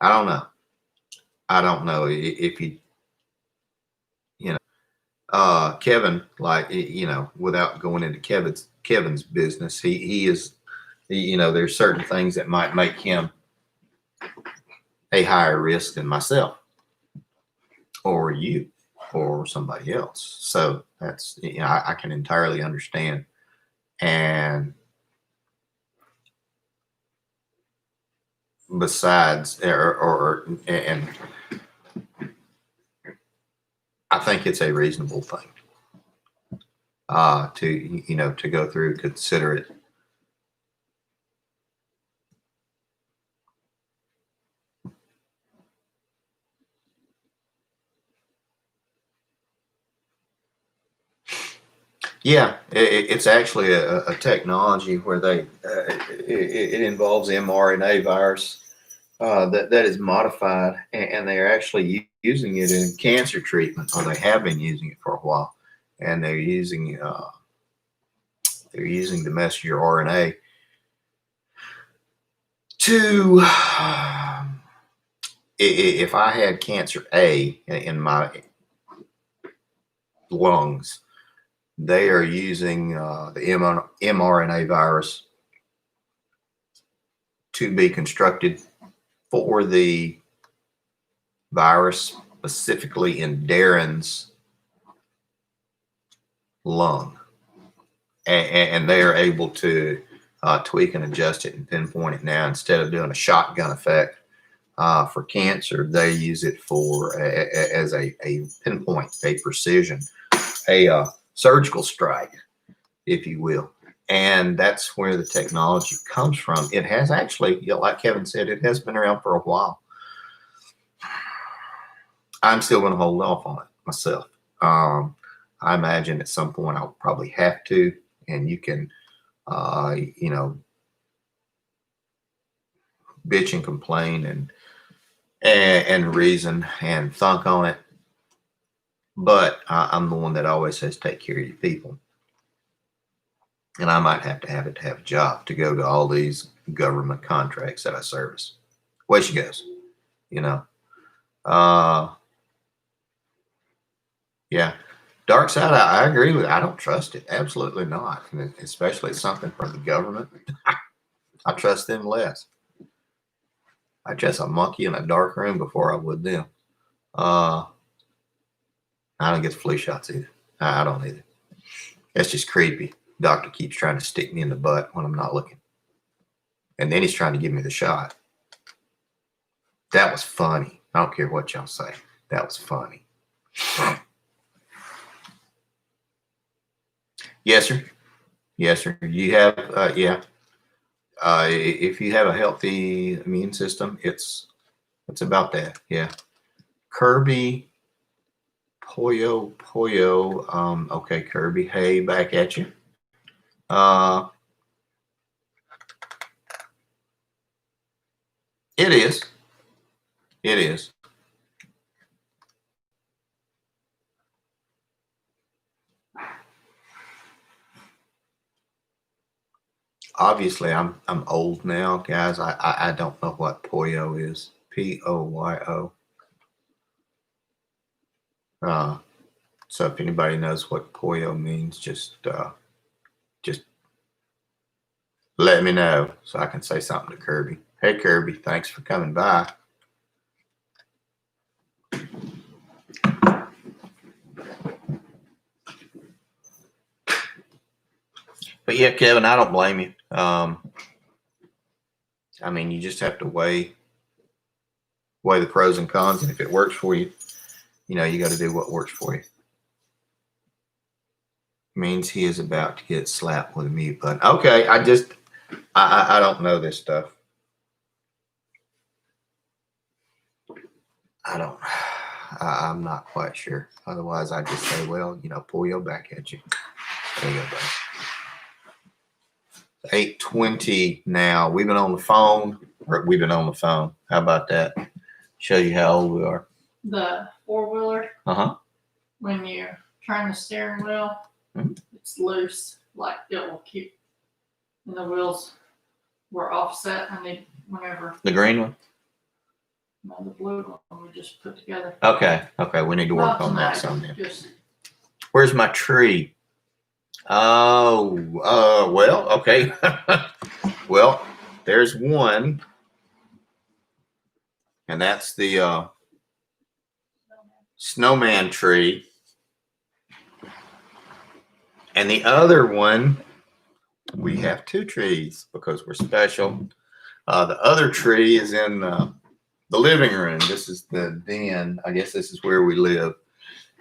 [SPEAKER 2] I don't know. I don't know if Kevin, like, without going into Kevin's business, he is, there's certain things that might make him a higher risk than myself or you or somebody else. So that's, I can entirely understand. And besides, and I think it's a reasonable thing to go through, consider it. Yeah, it's actually a technology where it involves mRNA virus that is modified, and they are actually using it in cancer treatment, or they have been using it for a while, and they're using the messenger RNA to, if I had cancer A in my lungs, they are using the mRNA virus to be constructed for the virus, specifically in Darren's lung. And they are able to tweak and adjust it and pinpoint it now. Instead of doing a shotgun effect for cancer, they use it for as a pinpoint, a precision, a surgical strike, if you will. And that's where the technology comes from. It has actually, like Kevin said, it has been around for a while. I'm still going to hold off on it myself. I imagine at some point I'll probably have to, and you can, bitch and complain and reason and thunk on it. But I'm the one that always says, take care of your people. And I might have to have a job to go to all these government contracts that I service. Way she goes, yeah. Dark Side, I agree with it. I don't trust it. Absolutely not. And especially something from the government. I trust them less. I trust a monkey in a dark room before I would them. I don't get the flu shots either. I don't either. That's just creepy. Doctor keeps trying to stick me in the butt when I'm not looking. And then he's trying to give me the shot. That was funny. I don't care what y'all say. That was funny. Yes, sir. Yes, sir. You have, yeah. If you have a healthy immune system, it's about that. Yeah. Kirby, Poyo. Okay, Kirby. Hey, back at you. It is. It is. Obviously, I'm old now, guys. I don't know what Poyo is. Poyo. So if anybody knows what Poyo means, just
[SPEAKER 3] let me know so I can say something to Kirby. Hey, Kirby, thanks for coming by. But yeah, Kevin, I don't blame you. I mean, you just have to weigh the pros and cons, and if it works for you, you know, you got to do what works for you. Means he is about to get slapped with a mute button. Okay, I don't know this stuff. I'm not quite sure. Otherwise, I just say, well, you know, pull your back at you. There you go, buddy. 8:20 now. We've been on the phone. How about that? Show you how old we are.
[SPEAKER 1] The 4-wheeler,
[SPEAKER 3] Uh-huh.
[SPEAKER 1] when you turn the steering wheel, it's loose. Like it will keep, and the wheels were offset. And they, whenever
[SPEAKER 3] The green one?
[SPEAKER 1] the blue one we just put together.
[SPEAKER 3] Okay. We need to work
[SPEAKER 1] Not
[SPEAKER 3] on that
[SPEAKER 1] tonight,
[SPEAKER 3] some then.
[SPEAKER 1] just
[SPEAKER 3] Where's my tree? Oh, well, okay. Well, there's one. And that's the snowman tree. And the other one, we have 2 trees because we're special. The other tree is in the living room. This is the den. I guess this is where we live.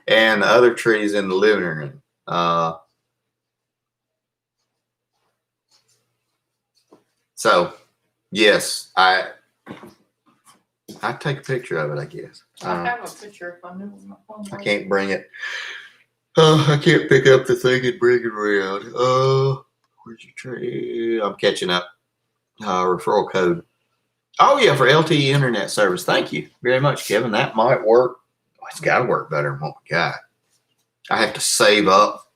[SPEAKER 3] And the other tree is in the living room. So, yes, I take a picture of it, I guess.
[SPEAKER 1] I have a picture if I knew my phone.
[SPEAKER 3] I can't bring it. I can't pick up the thing and bring it around. Where's your tree? I'm catching up. Referral code. Oh, yeah, for LTE internet service. Thank you very much, Kevin. That might work. Oh, it's got to work better than what we got. I have to save up.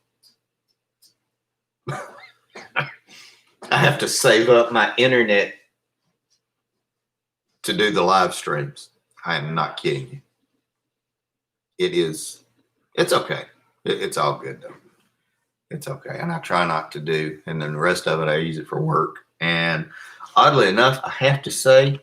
[SPEAKER 3] I have to save up my internet to do the live streams. I am not kidding you. It's okay. It's all good though. It's okay. And I try not to do, and then the rest of it, I use it for work. And oddly enough, I have to say,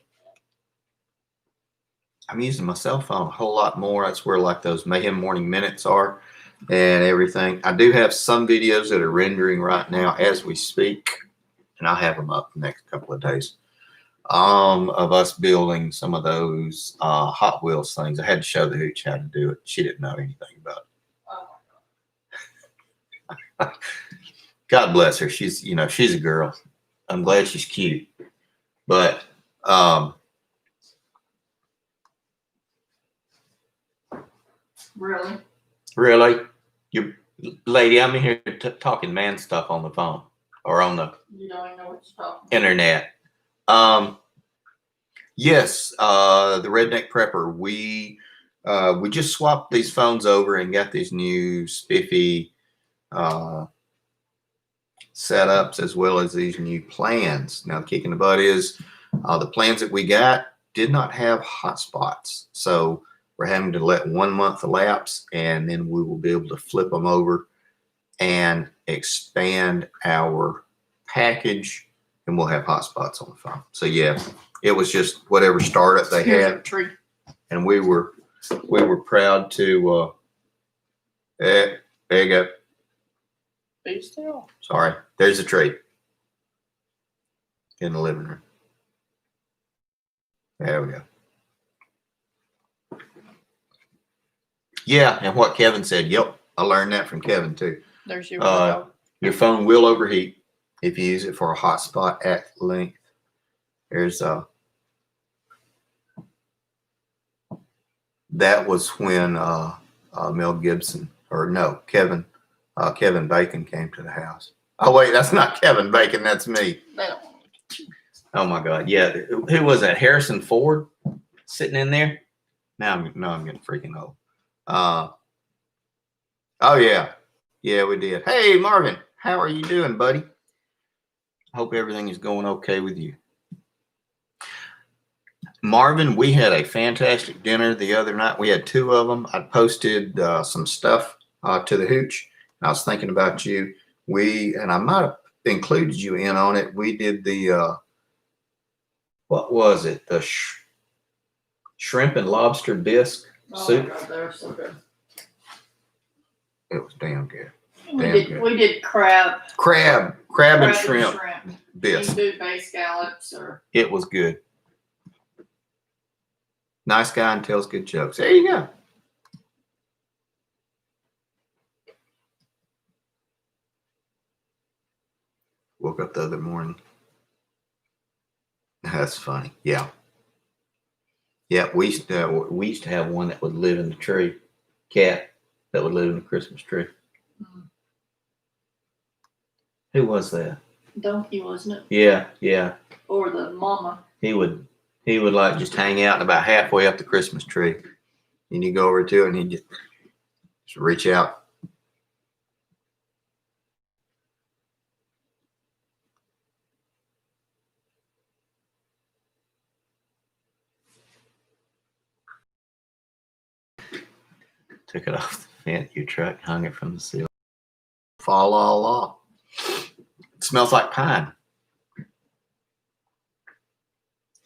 [SPEAKER 3] I'm using my cell phone a whole lot more. That's where like those Mayhem Morning Minutes are and everything. I do have some videos that are rendering right now as we speak, and I'll have them up the next couple of days. Of us building some of those Hot Wheels things. I had to show the hooch how to do it. She didn't know anything about it. God bless her. She's a girl. I'm glad she's cute. But really, you lady, I'm in here talking man stuff on the phone or on the
[SPEAKER 1] You don't even know what you're talking about.
[SPEAKER 3] internet. Yes, the Redneck Prepper. We just swapped these phones over and got these new spiffy setups as well as these new plans. Now, the kick in the butt is the plans that we got did not have hotspots, so we're having to let 1 month elapse, and then we will be able to flip them over and expand our package, and we'll have hotspots on the phone. So yeah, it was just whatever startup they
[SPEAKER 1] Here's
[SPEAKER 3] had,
[SPEAKER 1] a tree.
[SPEAKER 3] and we were proud to. There you go.
[SPEAKER 1] Be still.
[SPEAKER 3] Sorry, there's a tree in the living room. There we go. Yeah, and what Kevin said. Yep, I learned that from Kevin too.
[SPEAKER 1] There's your
[SPEAKER 3] Your phone will overheat if you use it for a hotspot at length. There's that was when Mel Gibson, or no, Kevin Bacon came to the house. Oh wait, that's not Kevin Bacon, that's me.
[SPEAKER 1] They don't.
[SPEAKER 3] Oh my God, yeah. Who was that? Harrison Ford sitting in there. Now I'm getting freaking old. Oh yeah, we did. Hey Marvin, how are you doing, buddy? Hope everything is going okay with you. Marvin, we had a fantastic dinner the other night. We had 2 of them. I posted some stuff to the hooch. I was thinking about you. I might have included you in on it. We did the what was it? The shrimp and lobster bisque
[SPEAKER 1] Oh
[SPEAKER 3] soup.
[SPEAKER 1] my God, they were so good.
[SPEAKER 3] It was damn good.
[SPEAKER 1] We
[SPEAKER 3] Damn
[SPEAKER 1] did
[SPEAKER 3] good.
[SPEAKER 1] we did crab
[SPEAKER 3] And shrimp
[SPEAKER 1] You
[SPEAKER 3] bisque.
[SPEAKER 1] can do bay scallops or
[SPEAKER 3] It was good. Nice guy and tells good jokes. There you go. Woke up the other morning. That's funny. Yeah. Yeah, we used to have one that would live in the tree. Cat that would live in the Christmas tree. Who was that?
[SPEAKER 1] donkey, wasn't it?
[SPEAKER 3] Yeah, yeah.
[SPEAKER 1] Or the mama.
[SPEAKER 3] He would like just hang out and about halfway up the Christmas tree. And you go over to it and he'd just reach out. Took it off the vent of your truck, hung it from the ceiling. Fall all off. It smells like pine.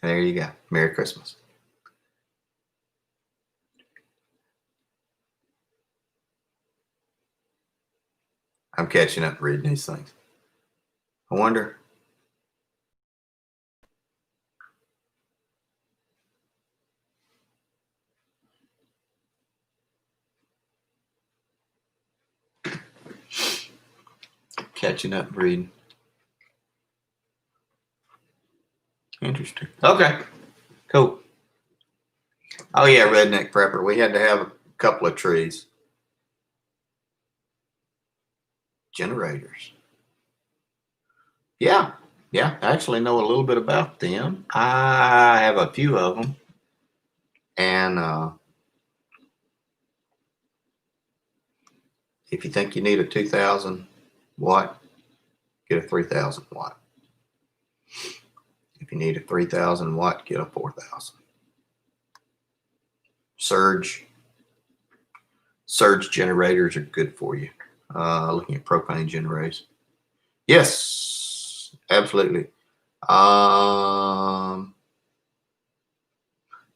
[SPEAKER 3] There you go. Merry Christmas. I'm catching up reading these things. I wonder. Catching up reading. Interesting. Okay. Cool. Oh yeah, redneck prepper. We had to have a couple of trees. Generators. Yeah. Yeah. I actually know a little bit about them. I have a few of them. And if you think you need a 2,000 watt, get a 3,000 watt. If you need a 3,000 watt, get a 4,000. Surge generators are good for you. Looking at propane generators. Yes, absolutely.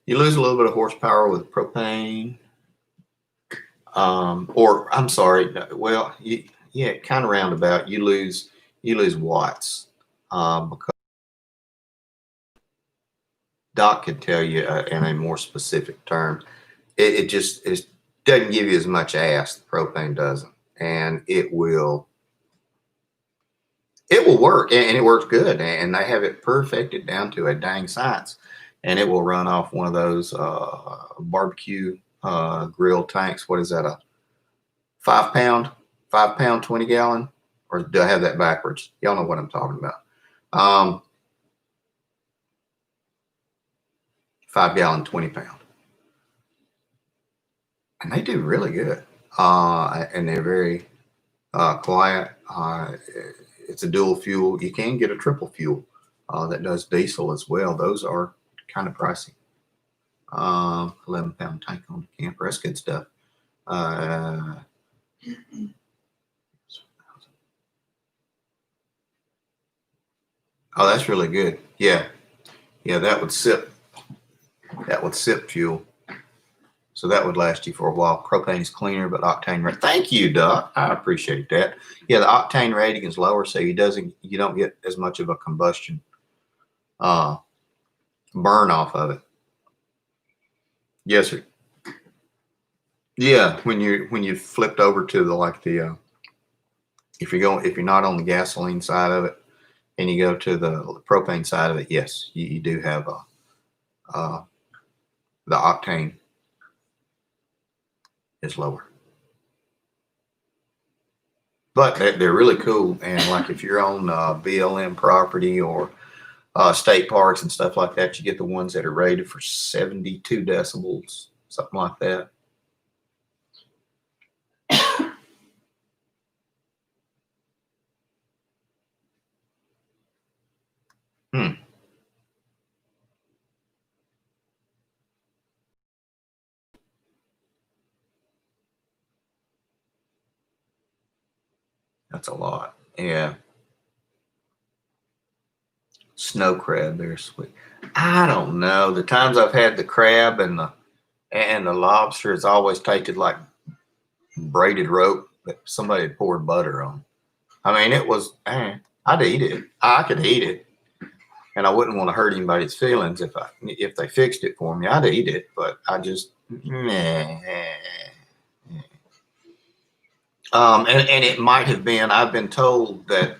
[SPEAKER 3] You lose a little bit of horsepower with propane. Or I'm sorry. Well, yeah, kind of roundabout. You lose watts because Doc can tell you in a more specific term. It doesn't give you as much ass. The propane doesn't, and it will work, and it works good, and they have it perfected down to a dang science, and it will run off one of those barbecue grill tanks. What is that? A 5 pound, 20 gallon, or do I have that backwards? Y'all know what I'm talking about. 5 gallon, 20 pound. And they do really good. And they're very quiet. It's a dual fuel. You can get a triple fuel that does diesel as well. Those are kind of pricey. 11 pound tank on the camper. That's good stuff. Oh, that's really good. Yeah. Yeah, that would sip fuel. So that would last you for a while. Propane is cleaner, but octane rate. Thank you, Doc. I appreciate that. Yeah, the octane rating is lower, so you don't get as much of a combustion burn off of it. Yes, sir. Yeah, when you flipped over to the if you're not on the gasoline side of it and you go to the propane side of it, yes, you do have the octane is lower. But they're really cool. And like if you're on BLM property or state parks and stuff like that, you get the ones that are rated for 72 decibels, something like that. That's a lot. Yeah. Snow crab, they're sweet. I don't know. The times I've had the crab and the lobster, it's always tasted like braided rope that somebody had poured butter on. I mean, it was. I'd eat it. I could eat it, and I wouldn't want to hurt anybody's feelings if they fixed it for me. I'd eat it, but I just nah. And it might have been. I've been told that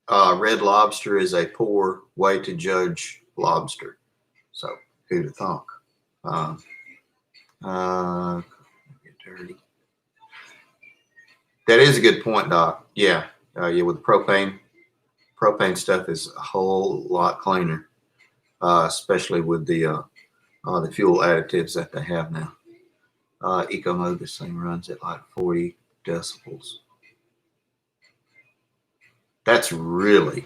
[SPEAKER 3] Red Lobster is a poor way to judge lobster. So who'd have thunk? Get dirty. That is a good point, Doc. Yeah, with propane stuff is a whole lot cleaner, especially with the fuel additives that they have now. Eco mode, this thing runs at like 40 decibels. That's really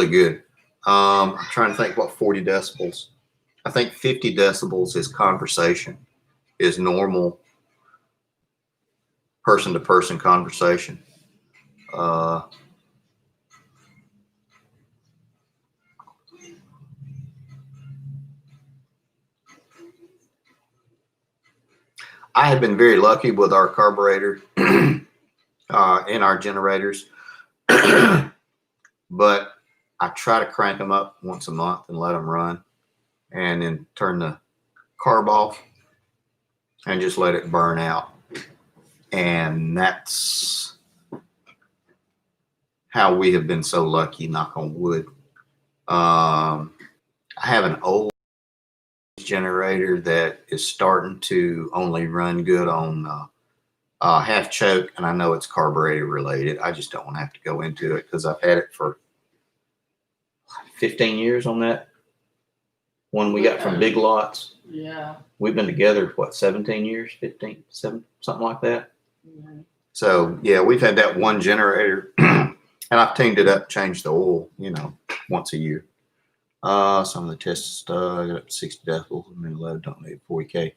[SPEAKER 3] good. I'm trying to think what 40 decibels. I think 50 decibels is conversation, is normal person-to-person conversation. I have been very lucky with our carburetor in our generators, but I try to crank them up once a month and let them run, and then turn the carb off and just let it burn out. And that's how we have been so lucky, knock on wood. I have an old generator that is starting to only run good on half choke, and I know it's carburetor related. I just don't want to have to go into it because I've had it for 15 years on that one we got from Big Lots.
[SPEAKER 1] Yeah.
[SPEAKER 3] We've been together, what, 17 years, 15, 7, something like that.
[SPEAKER 1] Mm-hmm.
[SPEAKER 3] So yeah, we've had that one generator and I've tuned it up, changed the oil, once a year. Some of the tests, I got up to 60 decibels. I mean, low, don't need 40K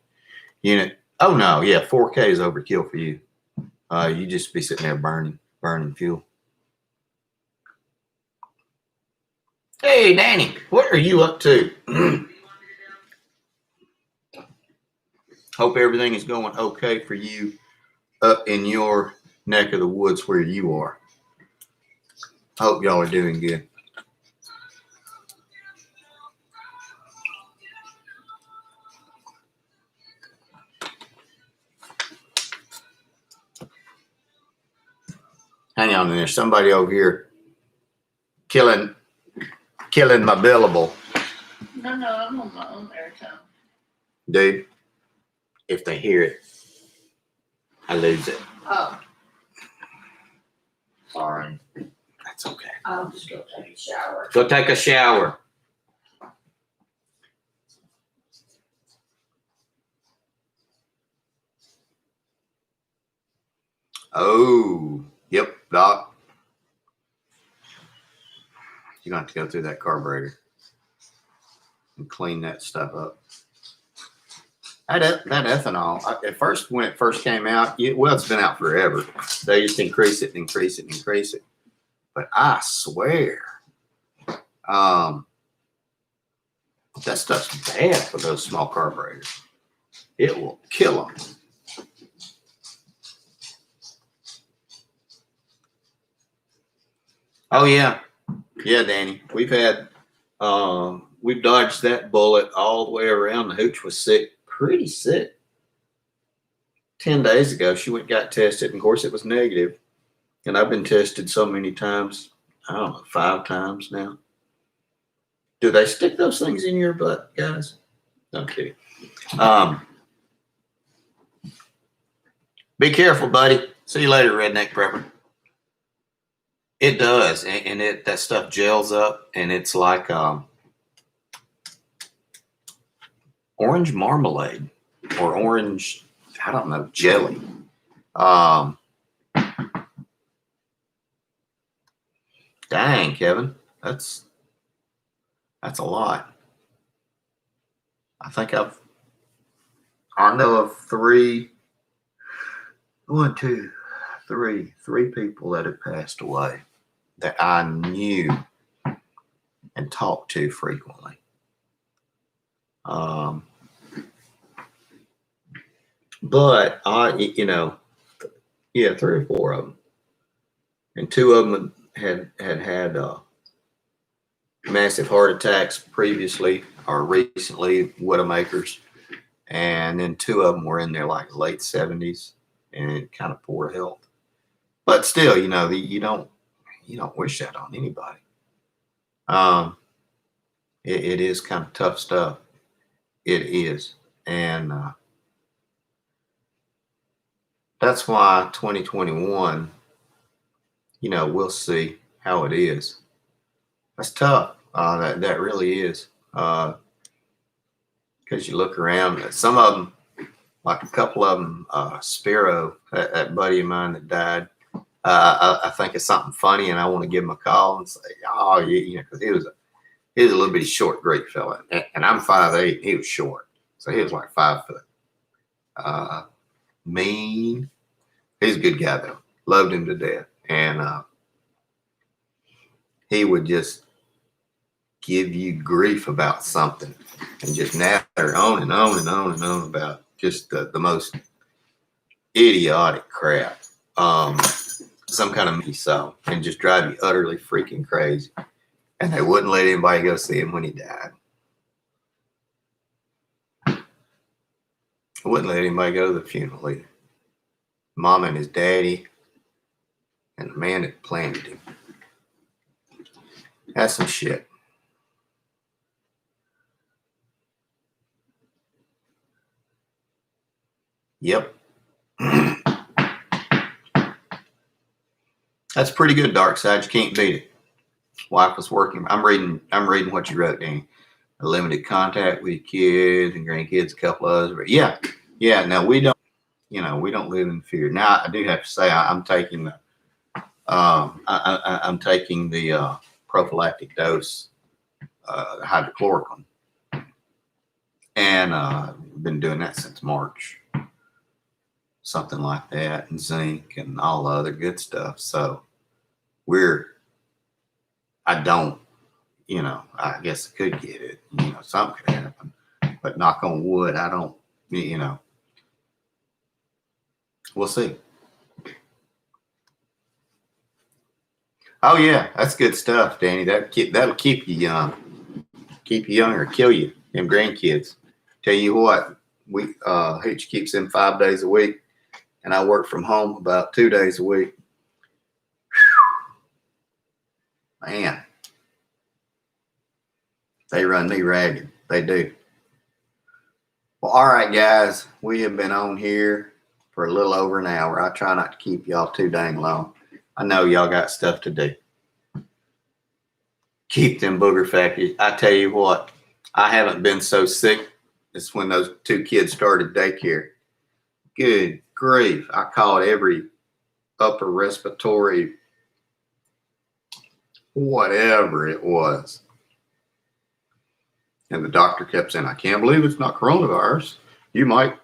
[SPEAKER 3] unit. Oh no, yeah, 4K is overkill for you. You just be sitting there burning fuel. Hey, Danny, what are you up to? Hope everything is going okay for you up in your neck of the woods where you are. Hope y'all are doing good. Hang on, there's somebody over here killing my billable.
[SPEAKER 1] No, I'm on my own airtime.
[SPEAKER 3] Dude, if they hear it, I lose it.
[SPEAKER 1] Oh. Sorry.
[SPEAKER 3] That's okay.
[SPEAKER 1] I'll just go take a shower.
[SPEAKER 3] Go take a shower. Oh, yep, Doc. You're going to have to go through that carburetor and clean that stuff up. That ethanol, at first, when it first came out, it's been out forever. They just increase it. But I swear, that stuff's bad for those small carburetors. It will kill them. Oh yeah, Danny. We've dodged that bullet all the way around. The hooch was pretty sick. 10 days ago, she went and got tested, and of course it was negative. And I've been tested so many times. I don't know, 5 times now. Do they stick those things in your butt, guys? No kidding. Be careful, buddy. See you later, redneck prepper. It does, and that stuff gels up, and it's like orange marmalade or orange, I don't know, jelly. Dang, Kevin, that's a lot. I think I know of 3 people that have passed away that I knew and talked to frequently. But yeah, 3 or 4 of them, and 2 of them had massive heart attacks previously or recently, Widowmakers, and then 2 of them were in their like late 70s and kind of poor health. But still, you don't wish that on anybody. It is kind of tough stuff. It is, and that's why 2021. We'll see how it is. That's tough. That really is. Because you look around, some of them, like a couple of them, Spiro, that buddy of mine that died. I think it's something funny, and I want to give him a call and say, "Oh, yeah," because he was a little bitty short, great fella, and I'm 5'8". He was short, so he was like 5 foot. Mean. He's a good guy though. Loved him to death, and he would just give you grief about something, and just natter on and on and on and on about just the most idiotic crap. Some kind of song, and just drive you utterly freaking crazy. And they wouldn't let anybody go see him when he died. Wouldn't let anybody go to the funeral either. Mom and his daddy, and the man that planted him. That's some shit. Yep. That's pretty good, Dark Side. You can't beat it. Wife was working. I'm reading what you wrote, Danny. A limited contact with kids and grandkids, a couple of others. But yeah. No, we don't. We don't live in fear. Now, I do have to say, I'm taking the prophylactic dose, hydrochloroquine, and been doing that since March, something like that, and zinc and all the other good stuff. So I don't, I guess I could get it, something could happen, but knock on wood, I don't, we'll see. Oh yeah, that's good stuff, Danny. That'll keep you young, or kill you. Them grandkids. Tell you what, Hooch keeps them 5 days a week, and I work from home about 2 days a week. Man, they run me ragged. They do. Well, all right, guys, we have been on here for a little over an hour. I try not to keep y'all too dang long. I know y'all got stuff to do. Keep them booger factories. I tell you what, I haven't been so sick as when those 2 kids started daycare. Good grief. I caught every upper respiratory, whatever it was. And the doctor kept saying, "I can't believe it's not coronavirus. You might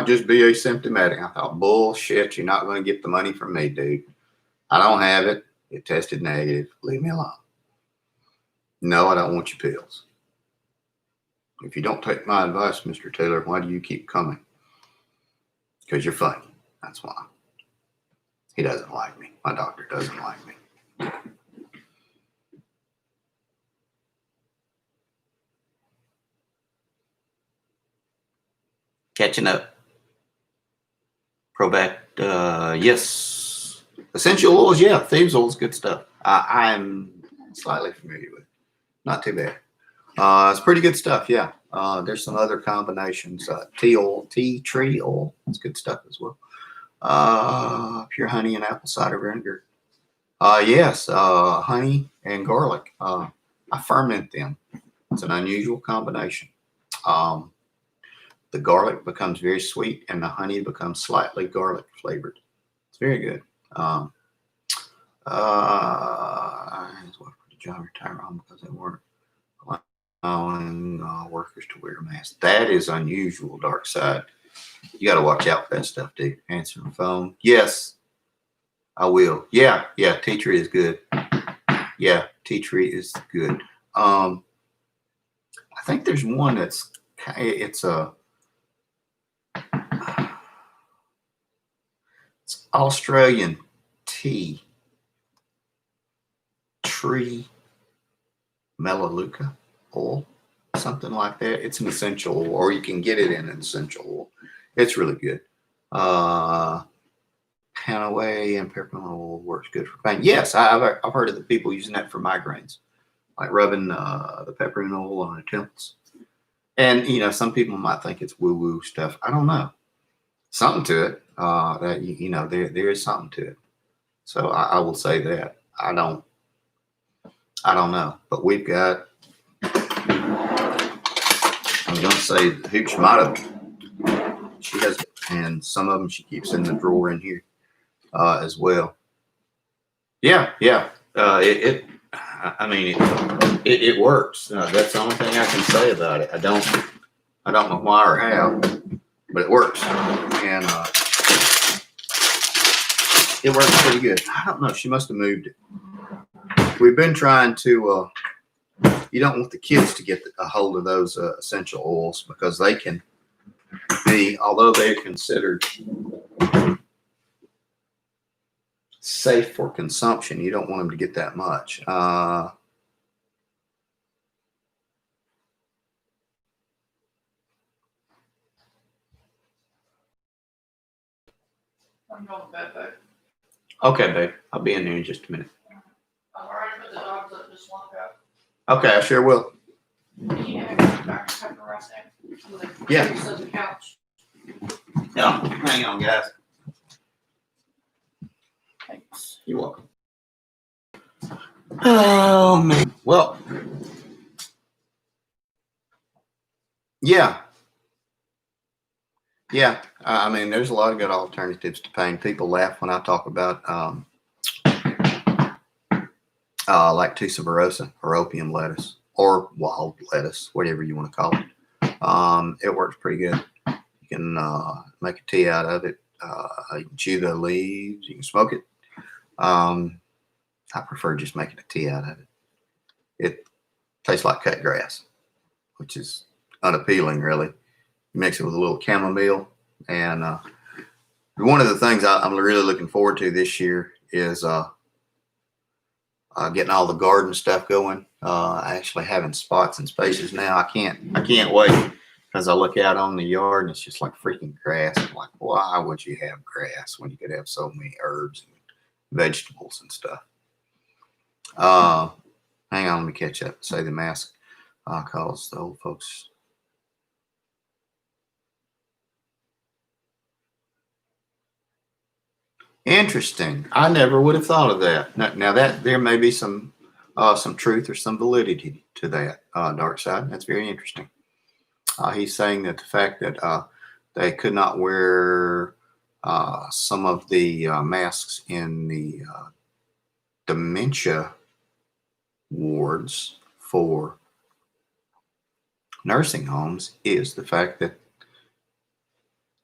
[SPEAKER 3] just be asymptomatic." I thought, bullshit, you're not going to get the money from me, dude. I don't have it. It tested negative. Leave me alone. No, I don't want your pills. If you don't take my advice, Mr. Taylor, why do you keep coming? Because you're funny. That's why. He doesn't like me. My doctor doesn't like me. Catching up. Probact, yes. Essential oils, yeah. Thieves oil is good stuff. I'm slightly familiar with it. Not too bad. It's pretty good stuff, yeah. There's some other combinations. Tea tree oil. It's good stuff as well. Pure honey and apple cider vinegar. Yes, honey and garlic. I ferment them. It's an unusual combination. The garlic becomes very sweet, and the honey becomes slightly garlic flavored. It's very good. His wife put a job retire on because they weren't allowing workers to wear a mask. That is unusual, Dark Side. You got to watch out for that stuff, dude. Answer the phone. Yes, I will. Yeah, tea tree is good. Yeah, tea tree is good. I think there's one that's it's Australian tea tree melaleuca oil, something like that. It's an essential oil, or you can get it in an essential oil. It's really good. Hanaway and peppermint oil works good for pain. Yes, I've heard of the people using that for migraines, like rubbing the peppermint oil on their temples. And you know, some people might think it's woo-woo stuff. I don't know. Something to it. That you know, there is something to it. So I will say that. I don't know. But we've got, I'm gonna say Hooch might have, she has, and some of them she keeps in the drawer in here as well. Yeah. I mean, it works. That's the only thing I can say about it. I don't know why or how, but it works, and it works pretty good. I don't know. She must have moved it. We've been trying to. You don't want the kids to get a hold of those essential oils because they can be, although they're considered safe for consumption, you don't want them to get that much.
[SPEAKER 1] I'm going to bed, babe.
[SPEAKER 3] Okay, babe. I'll be in there in just a minute.
[SPEAKER 1] I've already put the dogs up, just walk out.
[SPEAKER 3] Okay, I sure will.
[SPEAKER 1] Yeah, Dr. Pepper right there.
[SPEAKER 3] Yeah.
[SPEAKER 1] Use of the couch.
[SPEAKER 3] Yeah, hang on, guys.
[SPEAKER 1] Thanks.
[SPEAKER 3] You're welcome. Oh man. Well, yeah. I mean, there's a lot of good alternatives to pain. People laugh when I talk about like tussiverosa or opium lettuce or wild lettuce, whatever you want to call it. It works pretty good. You can make a tea out of it. You can chew the leaves. You can smoke it. I prefer just making a tea out of it. It tastes like cut grass, which is unappealing, really. You mix it with a little chamomile. And one of the things I'm really looking forward to this year is getting all the garden stuff going. Actually having spots and spaces now. I can't wait because I look out on the yard and it's just like freaking grass. I'm like, why would you have grass when you could have so many herbs and vegetables and stuff? Hang on, let me catch up. Say the mask calls the old folks. Interesting. I never would have thought of that. Now that there may be some truth or some validity to that, Dark Side. That's very interesting. He's saying that the fact that they could not wear some of the masks in the dementia wards for nursing homes is the fact that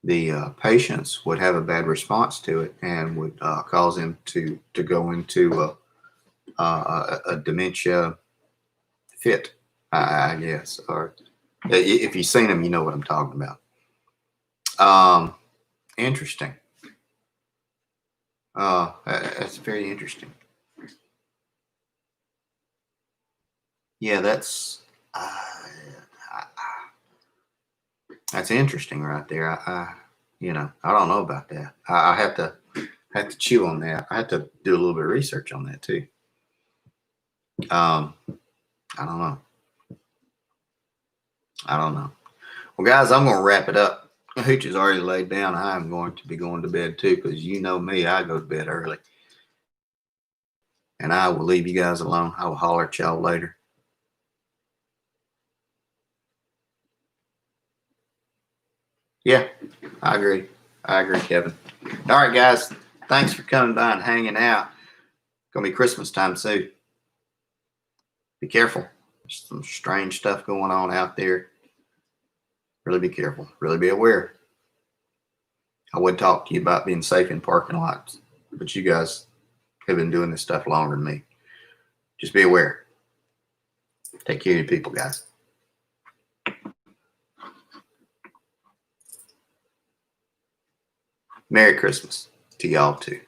[SPEAKER 3] the patients would have a bad response to it and would cause them to go into a dementia fit, I guess. Or if you've seen them, you know what I'm talking about. Interesting. That's very interesting. Yeah, that's interesting right there. I don't know about that. I have to chew on that. I have to do a little bit of research on that too. I don't know. Well, guys, I'm going to wrap it up. Hooch is already laid down. I'm going to be going to bed too, because you know me, I go to bed early. And I will leave you guys alone. I will holler at y'all later. Yeah, I agree, Kevin. All right, guys. Thanks for coming by and hanging out. Gonna be Christmas time soon. Be careful. There's some strange stuff going on out there. Really be careful. Really be aware. I would talk to you about being safe in parking lots, but you guys have been doing this stuff longer than me. Just be aware. Take care of your people, guys. Merry Christmas to y'all too.